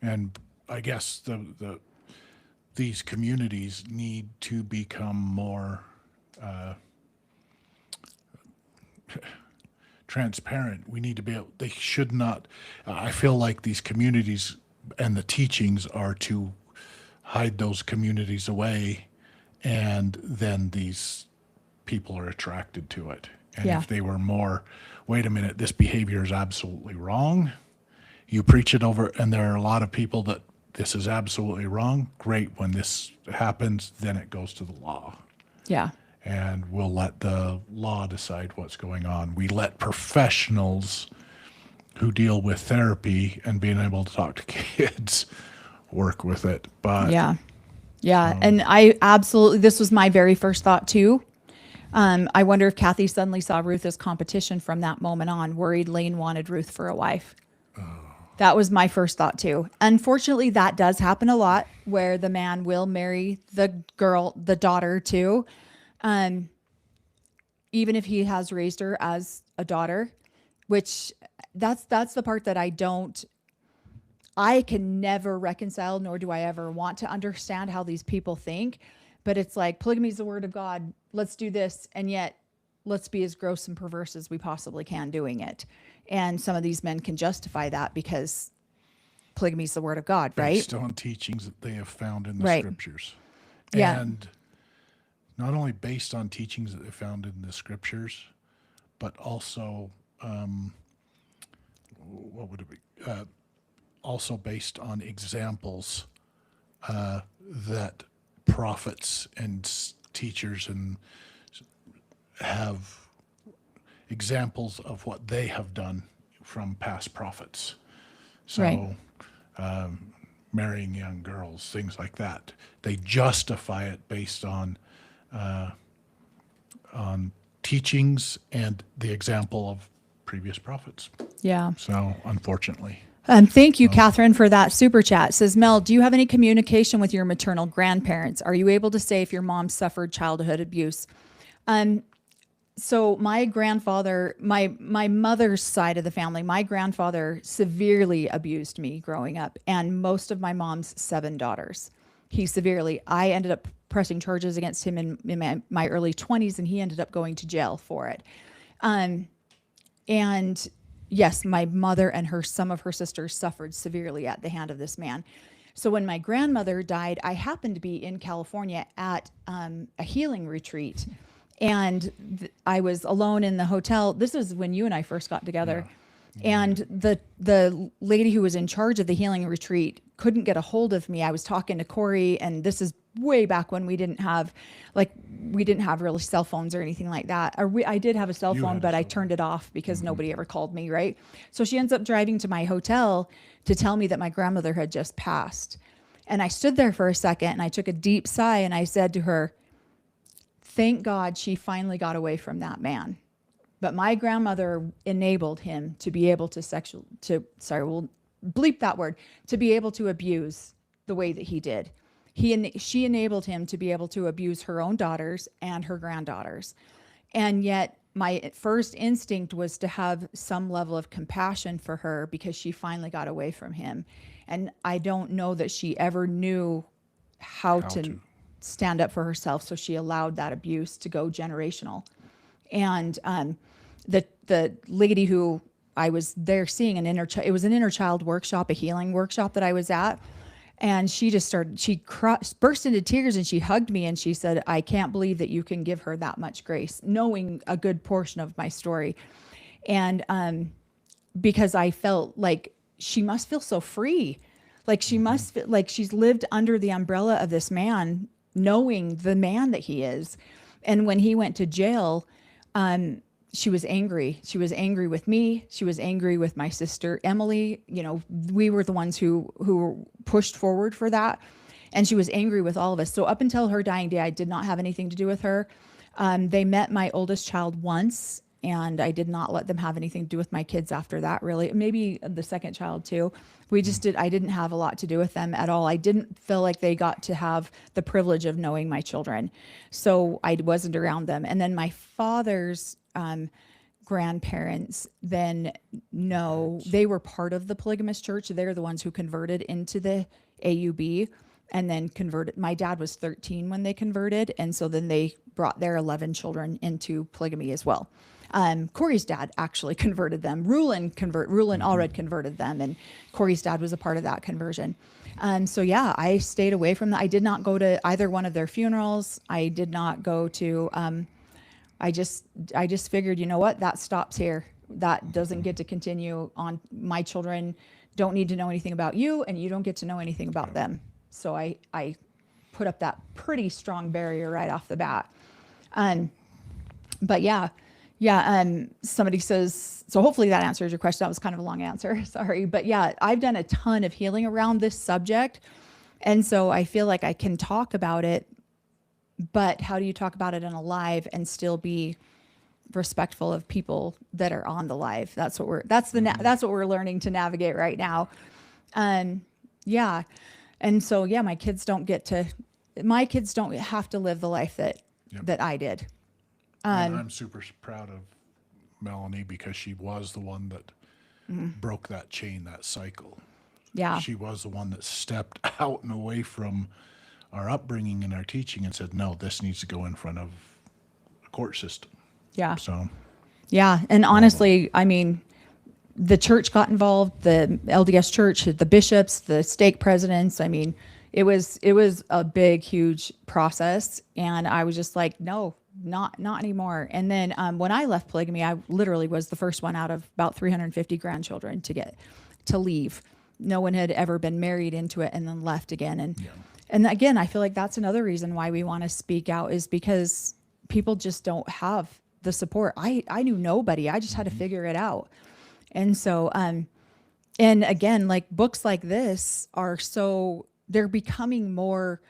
And I guess these communities need to become more transparent. We need to be able, they should not, I feel like these communities and the teachings are to hide those communities away, and then these people are attracted to it. And Yeah. if they were more, wait a minute, this behavior is absolutely wrong, you preach it over, and there are a lot of people that this is absolutely wrong. Great. When this happens, then it goes to the law. Yeah. And we'll let the law decide what's going on. We let professionals who deal with therapy and being able to talk to kids work with it. But Yeah. Yeah. And I absolutely, this was my very first thought too. I wonder if Kathy suddenly saw Ruth as competition from that moment on, worried Lane wanted Ruth for a wife. That was my first thought too. Unfortunately, that does happen a lot, where the man will marry the daughter too. Even if he has raised her as a daughter, which that's the part that I can never reconcile, nor do I ever want to understand how these people think. But it's like, polygamy is the word of God. Let's do this. And yet let's be as gross and perverse as we possibly can doing it. And some of these men can justify that because polygamy is the word of God, right? Based on teachings that they have found in the Right. scriptures. Yeah. And not only based on teachings that they found in the scriptures, but also, what would it be? Also based on examples that prophets and teachers and have examples of what they have done from past prophets. So, Right. Marrying young girls, things like that. They justify it based on teachings and the example of previous prophets. Yeah. So, unfortunately. Thank you, Catherine, for that super chat. It says, Mel, do you have any communication with your maternal grandparents? Are you able to say if your mom suffered childhood abuse? So my grandfather, my mother's side of the family, my grandfather severely abused me growing up, and most of my mom's 7 daughters. I ended up pressing charges against him in my early 20s, and he ended up going to jail for it. And yes, my mother and some of her sisters suffered severely at the hand of this man. So when my grandmother died, I happened to be in California at a healing retreat. And I was alone in the hotel. This is when you and I first got together. Yeah. And the lady who was in charge of the healing retreat couldn't get a hold of me. I was talking to Corey, and this is way back when we didn't have really cell phones or anything like that. I did have a cell phone, but I turned it off because nobody ever called me, right? So she ends up driving to my hotel to tell me that my grandmother had just passed. And I stood there for a second, and I took a deep sigh, and I said to her, thank God she finally got away from that man. But my grandmother enabled him to be able to to be able to abuse the way that he did. She enabled him to be able to abuse her own daughters and her granddaughters. And yet my first instinct was to have some level of compassion for her because she finally got away from him. And I don't know that she ever knew how to stand up for herself, so she allowed that abuse to go generational. And the lady who I was there seeing it was an inner child workshop, a healing workshop that I was at, and she burst into tears, and she hugged me, and she said, I can't believe that you can give her that much grace, knowing a good portion of my story. And because I felt like she must feel so free, like she must feel like she's lived under the umbrella of this man, knowing the man that he is. And when he went to jail, she was angry. She was angry with me. She was angry with my sister, Emily. You know, we were the ones who pushed forward for that. And she was angry with all of us. So up until her dying day, I did not have anything to do with her. They met my oldest child once, and I did not let them have anything to do with my kids after that, really. Maybe the second child too. I didn't have a lot to do with them at all. I didn't feel like they got to have the privilege of knowing my children. So I wasn't around them. And then my father's grandparents, then no, they were part of the Polygamous church. They're the ones who converted into the AUB and then converted. My dad was 13 when they converted. And so then they brought their 11 children into polygamy as well. Corey's dad actually converted them. Rulin Allred converted them, and Corey's dad was a part of that conversion. So yeah, I stayed away from that. I did not go to either one of their funerals. I did not go to, I just figured, you know what, that stops here. That doesn't get to continue on. My children don't need to know anything about you, and you don't get to know anything about them. So I put up that pretty strong barrier right off the bat. But yeah, somebody says, so hopefully that answers your question. That was kind of a long answer, sorry. But yeah, I've done a ton of healing around this subject. And so I feel like I can talk about it, but how do you talk about it in a live and still be respectful of people that are on the live? That's what we're learning to navigate right now. Yeah. And so, yeah, my kids don't have to live the life that I did. And I'm super proud of Melanie, because she was the one that broke that chain, that cycle. Yeah. She was the one that stepped out and away from our upbringing and our teaching and said, no, this needs to go in front of a court system. Yeah. So, Yeah. And honestly, I mean, the church got involved, the LDS church, the bishops, the stake presidents. I mean, it was a big, huge process. And I was just like, no, not anymore. And then when I left polygamy, I literally was the first one out of about 350 grandchildren to leave. No one had ever been married into it and then left again. And again, I feel like that's another reason why we want to speak out, is because people just don't have the support. I knew nobody. I just had to figure it out. And so, and again, like books like this they're becoming more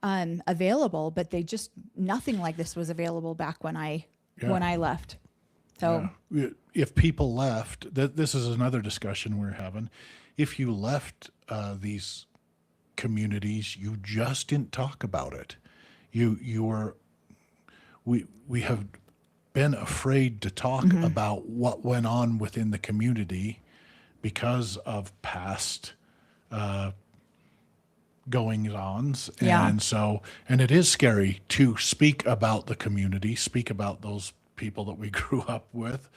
available, but nothing like this was available back when I left. So if people left, this is another discussion we're having. If you left these communities, you just didn't talk about it. We have been afraid to talk about what went on within the community because of past goings-ons. Yeah. And it is scary to speak about the community, speak about those people that we grew up with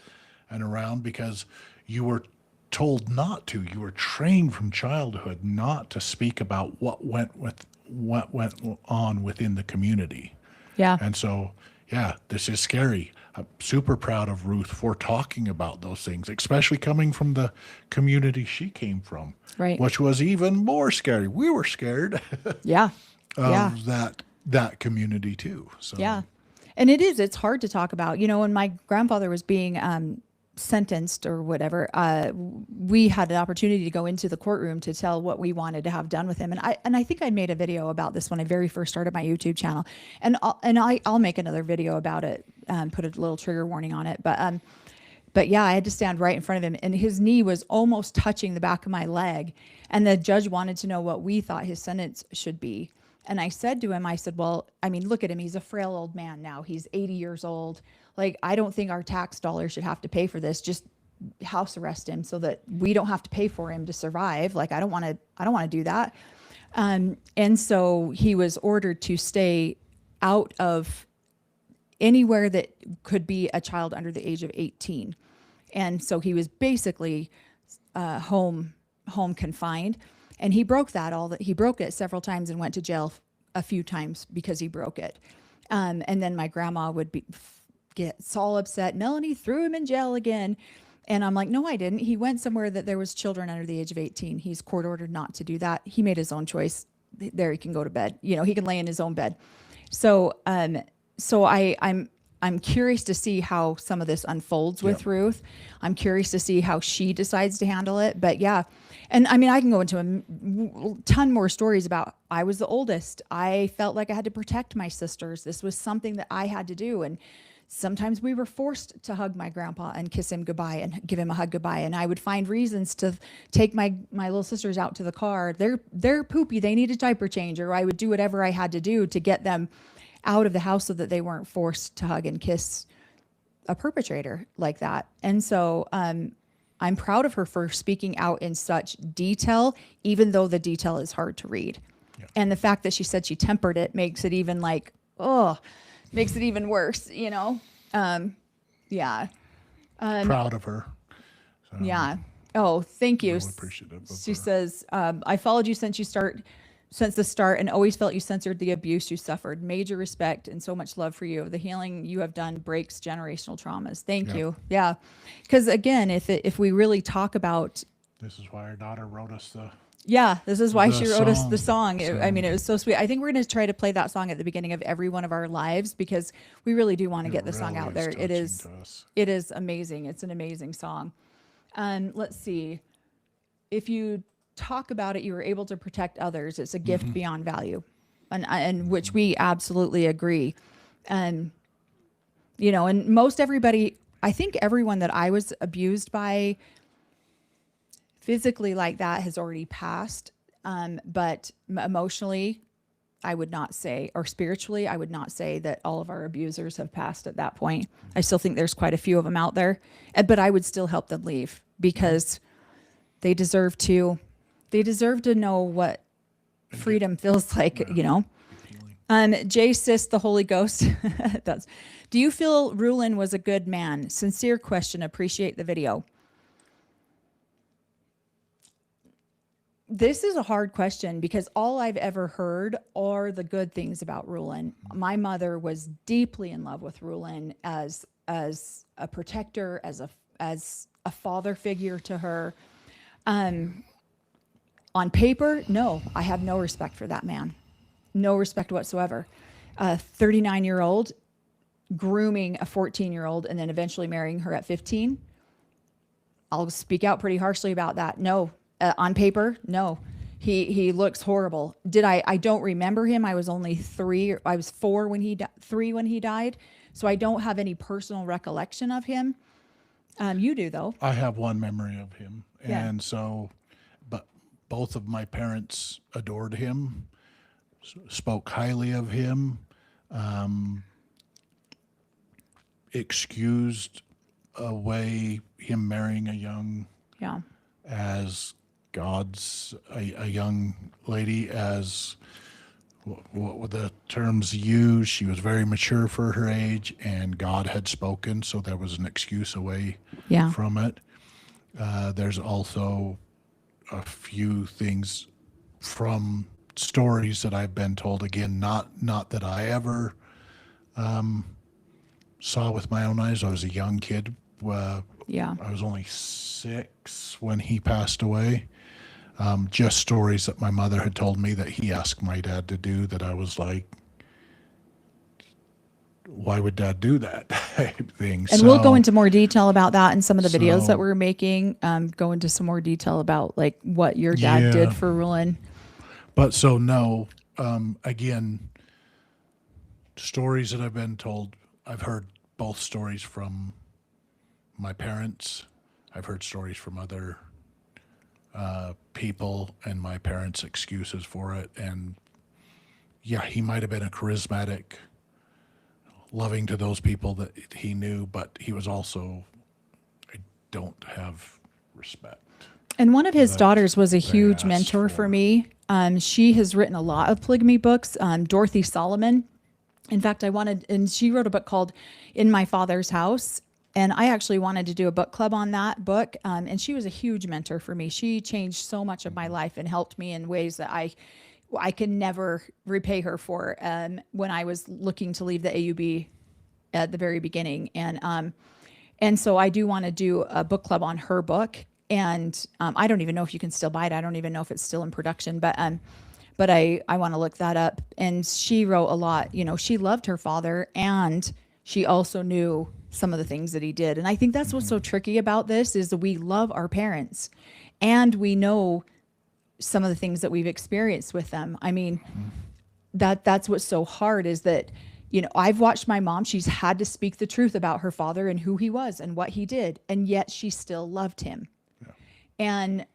and around, because you were told not to. You were trained from childhood not to speak about what went on within the community. yeah. And so, yeah, this is scary. I'm super proud of Ruth for talking about those things, especially coming from the community she came from, Right. which was even more scary. We were scared Yeah. of that community too. So Yeah. And it's hard to talk about. You know, when my grandfather was being sentenced or whatever, we had an opportunity to go into the courtroom to tell what we wanted to have done with him. And I think I made a video about this when I very first started my YouTube channel. And I'll make another video about it, put a little trigger warning on it. But yeah, I had to stand right in front of him, and his knee was almost touching the back of my leg. And the judge wanted to know what we thought his sentence should be. And I said to him, I said, well, I mean, look at him. He's a frail old man now. He's 80 years old. Like, I don't think our tax dollars should have to pay for this. Just house arrest him so that we don't have to pay for him to survive. Like, I don't want to do that. And so he was ordered to stay out of anywhere that could be a child under the age of 18. And so he was basically home confined. And he broke he broke it several times and went to jail a few times because he broke it. And then my grandma would get all upset. Melanie threw him in jail again. And I'm like, no, I didn't. He went somewhere that there was children under the age of 18. He's court ordered not to do that. He made his own choice. There, he can go to bed. You know, he can lay in his own bed. So, I'm curious to see how some of this unfolds with Ruth. I'm curious to see how she decides to handle it. But yeah, and I mean, I can go into a ton more stories about, I was the oldest. I felt like I had to protect my sisters. This was something that I had to do. And sometimes we were forced to hug my grandpa and kiss him goodbye and give him a hug goodbye. And I would find reasons to take my little sisters out to the car. They're poopy. They need a diaper change. Or I would do whatever I had to do to get them out of the house so that they weren't forced to hug and kiss a perpetrator like that. And so I'm proud of her for speaking out in such detail, even though the detail is hard to read. Yeah. And the fact that she said she tempered it makes it even makes it even worse, you know? Yeah. proud of her. So, yeah. Oh, thank you. really appreciative of She her. says, I followed you since the start and always felt you censored the abuse you suffered. Major respect and so much love for you. The healing you have done breaks generational traumas. Thank you. Yeah. Because again, if we really talk about, This is why our daughter wrote us the. yeah, this is why The she wrote us the song. song. I mean, it was so sweet. I think we're going to try to play that song at the beginning of every one of our lives because we really do want to get the song out there. It is amazing. It's an amazing song. Let's see. If you talk about it, you were able to protect others. It's a gift beyond value, and which we absolutely agree. And you know, and most everybody, I think everyone that I was abused by physically like that has already passed. But emotionally, I would not say, or spiritually, I would not say that all of our abusers have passed at that point. I still think there's quite a few of them out there, but I would still help them leave because they deserve to know what freedom feels like, you know. Jay Sis, the Holy Ghost. Do you feel Rulin was a good man? Sincere question. Appreciate the video. This is a hard question because all I've ever heard are the good things about Rulin. My mother was deeply in love with Rulin as a protector, as a father figure to her. On paper, no, I have no respect for that man. No respect whatsoever. A 39-year-old grooming a 14-year-old and then eventually marrying her at 15. I'll speak out pretty harshly about that. No. On paper, no. He looks horrible. I don't remember him. I was only 3. I was 4 when he 3 when he died. So I don't have any personal recollection of him. You do though. I have one memory of him. Yeah. And so, but both of my parents adored him, spoke highly of him, excused away him marrying a young, as God's, a young lady, as what were the terms used? She was very mature for her age, and God had spoken, so there was an excuse away from it. There's also a few things from stories that I've been told, again, not that I ever saw with my own eyes. I was a young kid. I was only 6 when he passed away. Just stories that my mother had told me that he asked my dad to do, that I was like, why would Dad do that type thing? And we'll go into more detail about that in some of the videos that we're making. Go into some more detail about like what your dad did for Rulin. But so no, again, stories that I've been told, I've heard both stories from my parents. I've heard stories from other people, and my parents' excuses for it. And yeah, he might have been a charismatic, loving to those people that he knew, but he was also, I don't have respect. And one of his daughters was a huge mentor for me. She has written a lot of polygamy books. Dorothy Solomon. In fact, and she wrote a book called In My Father's House. And I actually wanted to do a book club on that book. And she was a huge mentor for me. She changed so much of my life and helped me in ways that I can never repay her for when I was looking to leave the AUB at the very beginning. And so I do want to do a book club on her book. And I don't even know if you can still buy it. I don't even know if it's still in production, but I want to look that up. And she wrote a lot. You know, she loved her father, and she also knew some of the things that he did. And I think that's what's so tricky about this is that we love our parents and we know some of the things that we've experienced with them. I mean, that's what's so hard is that, you know, I've watched my mom, she's had to speak the truth about her father and who he was and what he did, and yet she still loved him. Yeah. And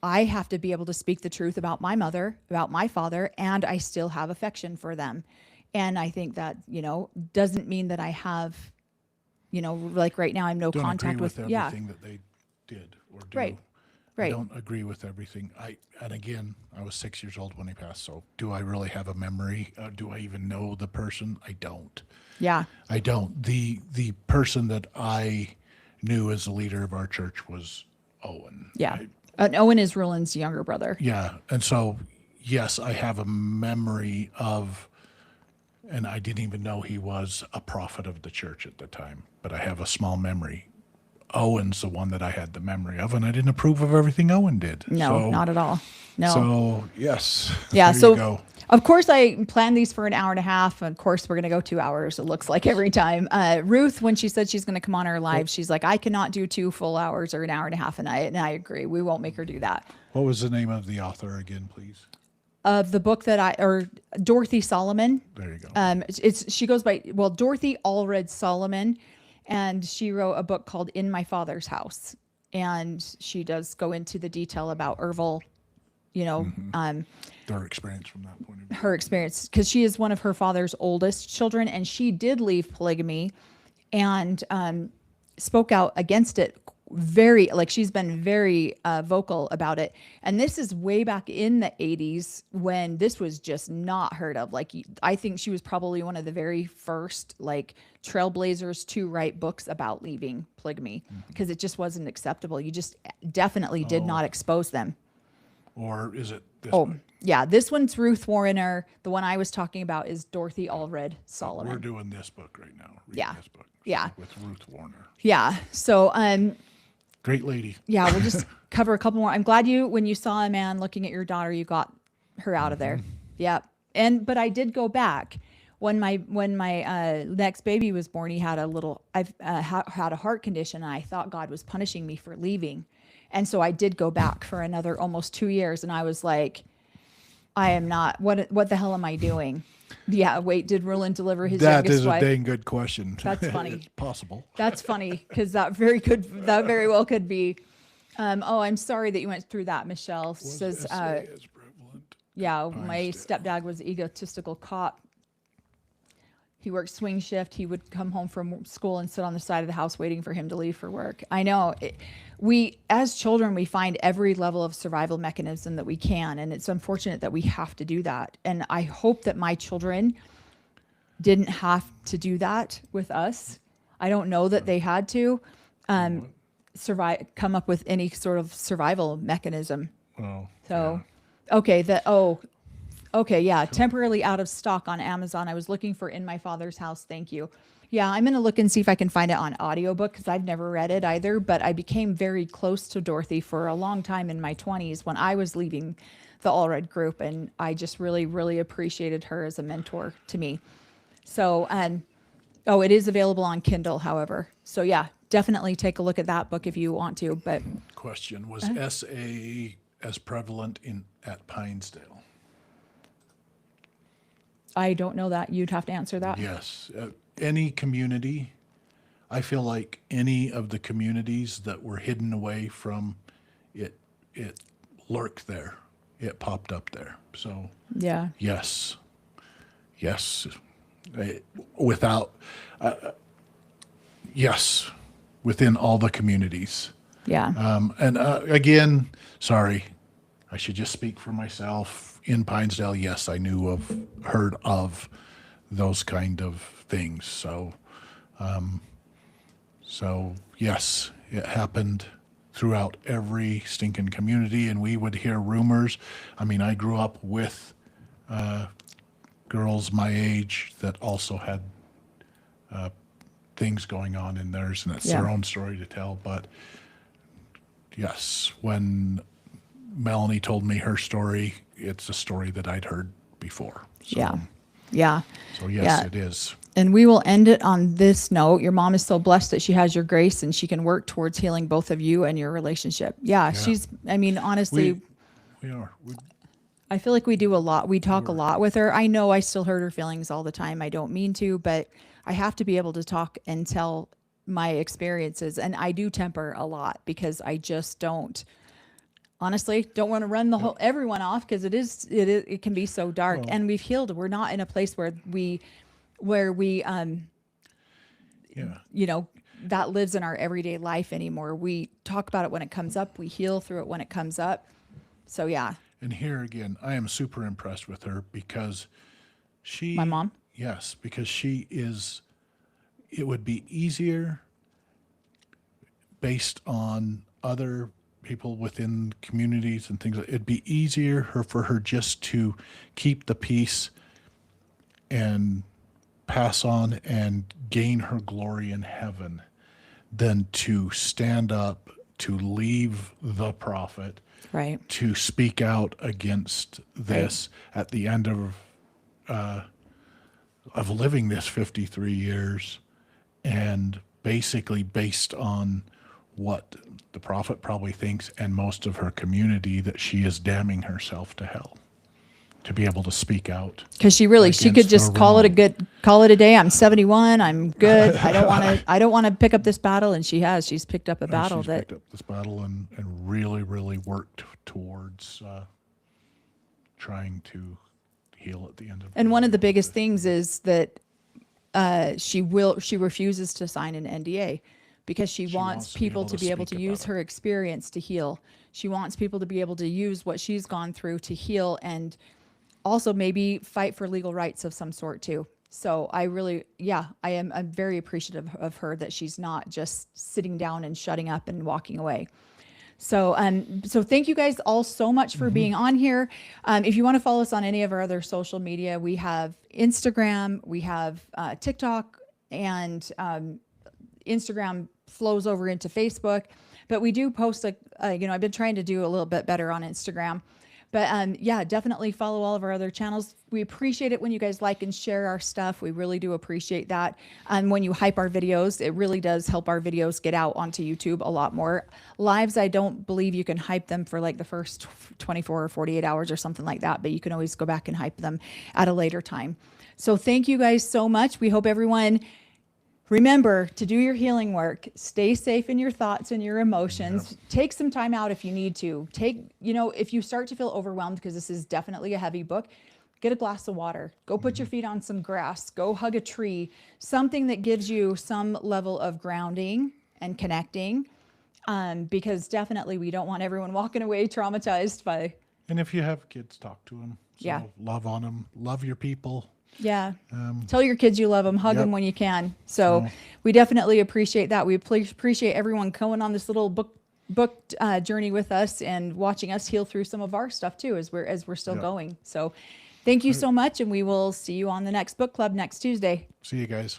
I have to be able to speak the truth about my mother, about my father, and I still have affection for them. And I think that, you know, doesn't mean that I have, you know, like right now I'm no don't contact agree with with everything that they did or do. Right. I don't agree with everything. And again, I was 6 years old when he passed. So do I really have a memory? Do I even know the person? I don't. Yeah. I don't. The person that I knew as the leader of our church was Owen. Yeah. And Owen is Rulin's younger brother. Yeah. And so, yes, I have a memory of, and I didn't even know he was a prophet of the church at the time, but I have a small memory. Owen's the one that I had the memory of, and I didn't approve of everything Owen did. No, not at all. No. So, yes. Yeah. There So, you go. of course, I planned these for an hour and a half. Of course, we're going to go 2 hours. It looks like every time. Ruth, when she said she's going to come on our live, she's like, I cannot do 2 full hours or an hour and a half a night. And I agree. We won't make her do that. What was the name of the author again, please? Of the book that Dorothy Solomon. There you go. She goes by, Dorothy Allred Solomon, and she wrote a book called In My Father's House. And she does go into the detail about Ervil you know, Their experience from that point of view. her experience, because she is one of her father's oldest children, and she did leave polygamy and spoke out against it she's been very vocal about it. And this is way back in the 80s when this was just not heard of. Like, I think she was probably one of the very first like trailblazers to write books about leaving polygamy, because it just wasn't acceptable. You just definitely did not expose them. Or is it this Oh, one? yeah. This one's Ruth Wariner. The one I was talking about is Dorothy Allred Solomon. We're doing this book right now. Reading Yeah. This book. Yeah. With Ruth Wariner. Yeah. So, Great lady. yeah, we'll just cover a couple more. I'm glad when you saw a man looking at your daughter, you got her out of there. Yeah. But I did go back when my next baby was born. He had I've had a heart condition, and I thought God was punishing me for leaving. And so I did go back for another almost 2 years, and I was like, I am not, what the hell am I doing? Yeah, wait, did Rulon deliver his That youngest is a wife? dang good question. That's funny. It's possible. That's funny, because that very well could be. Oh, I'm sorry that you went through that, Michelle. Says, SA is prevalent. yeah, my stepdad was an egotistical cop. He worked swing shift. He would come home from school and sit on the side of the house waiting for him to leave for work. I know. As children, we find every level of survival mechanism that we can, and it's unfortunate that we have to do that. And I hope that my children didn't have to do that with us. I don't know that they had to come up with any sort of survival mechanism. Oh, So, okay, yeah, temporarily out of stock on Amazon. I was looking for In My Father's House. Thank you. Yeah, I'm going to look and see if I can find it on audiobook, because I've never read it either, but I became very close to Dorothy for a long time in my 20s when I was leaving the Allred group, and I just really, really appreciated her as a mentor to me. So, it is available on Kindle, however. So yeah, definitely take a look at that book if you want to, but Question, was SA as prevalent at Pinesdale? I don't know that. You'd have to answer that. Yes. Any community, I feel like any of the communities that were hidden away from it lurked there. It popped up there. So Yeah. yes. Yes. Yes. Within all the communities. Yeah. And again, sorry, I should just speak for myself. In Pinesdale, yes, I heard of those kind of things. So yes, it happened throughout every stinking community, and we would hear rumors. I mean, I grew up with girls my age that also had things going on in theirs, and it's their own story to tell. But yes, when Melanie told me her story, it's a story that I'd heard before. So, Yeah. So yes, it is. And we will end it on this note. Your mom is so blessed that she has your grace and she can work towards healing both of you and your relationship. Yeah. Honestly, We are. I feel like we do a lot. We talk a lot with her. I know I still hurt her feelings all the time. I don't mean to, but I have to be able to talk and tell my experiences. And I do temper a lot because I just don't want to run everyone off, because it can be so dark. And we've healed. We're not in a place where we that lives in our everyday life anymore. We talk about it when it comes up. We heal through it when it comes up. So yeah. And here again, I am super impressed with her because My mom? Yes, because it would be easier based on other people within communities and things. It'd be easier for her just to keep the peace and pass on and gain her glory in heaven than to stand up, to leave the prophet, Right. to speak out against this at the end of living this 53 years, and basically based on what the prophet probably thinks and most of her community, that she is damning herself to hell to be able to speak out. Because she could just call it a day. I'm 71. I'm good. I don't want to pick up this battle. And she's picked up a battle picked up this battle and really, really worked towards trying to heal at the end of. And one of the biggest things is that she refuses to sign an NDA because she wants people to be able to use her experience to heal. She wants people to be able to use what she's gone through to heal and also maybe fight for legal rights of some sort too. So I really, I'm very appreciative of her that she's not just sitting down and shutting up and walking away. So, so thank you guys all so much for being on here. If you want to follow us on any of our other social media, we have Instagram, we have TikTok, and Instagram flows over into Facebook. But we do post I've been trying to do a little bit better on Instagram. But definitely follow all of our other channels. We appreciate it when you guys like and share our stuff. We really do appreciate that. And when you hype our videos, it really does help our videos get out onto YouTube a lot more. Lives, I don't believe you can hype them for like the first 24 or 48 hours or something like that, but you can always go back and hype them at a later time. So thank you guys so much. We hope everyone remember to do your healing work. Stay safe in your thoughts and your emotions. Yep. Take some time out if you need to. If you start to feel overwhelmed, because this is definitely a heavy book, get a glass of water. Go put your feet on some grass. Go hug a tree. Something that gives you some level of grounding and connecting. Because definitely we don't want everyone walking away traumatized by. And if you have kids, talk to them. So love on them. Love your people. Yeah. Tell your kids you love them, hug them when you can. So we definitely appreciate that. We appreciate everyone going on this little book journey with us and watching us heal through some of our stuff too, as we're still going. So thank you so much. And we will see you on the next book club next Tuesday. See you guys.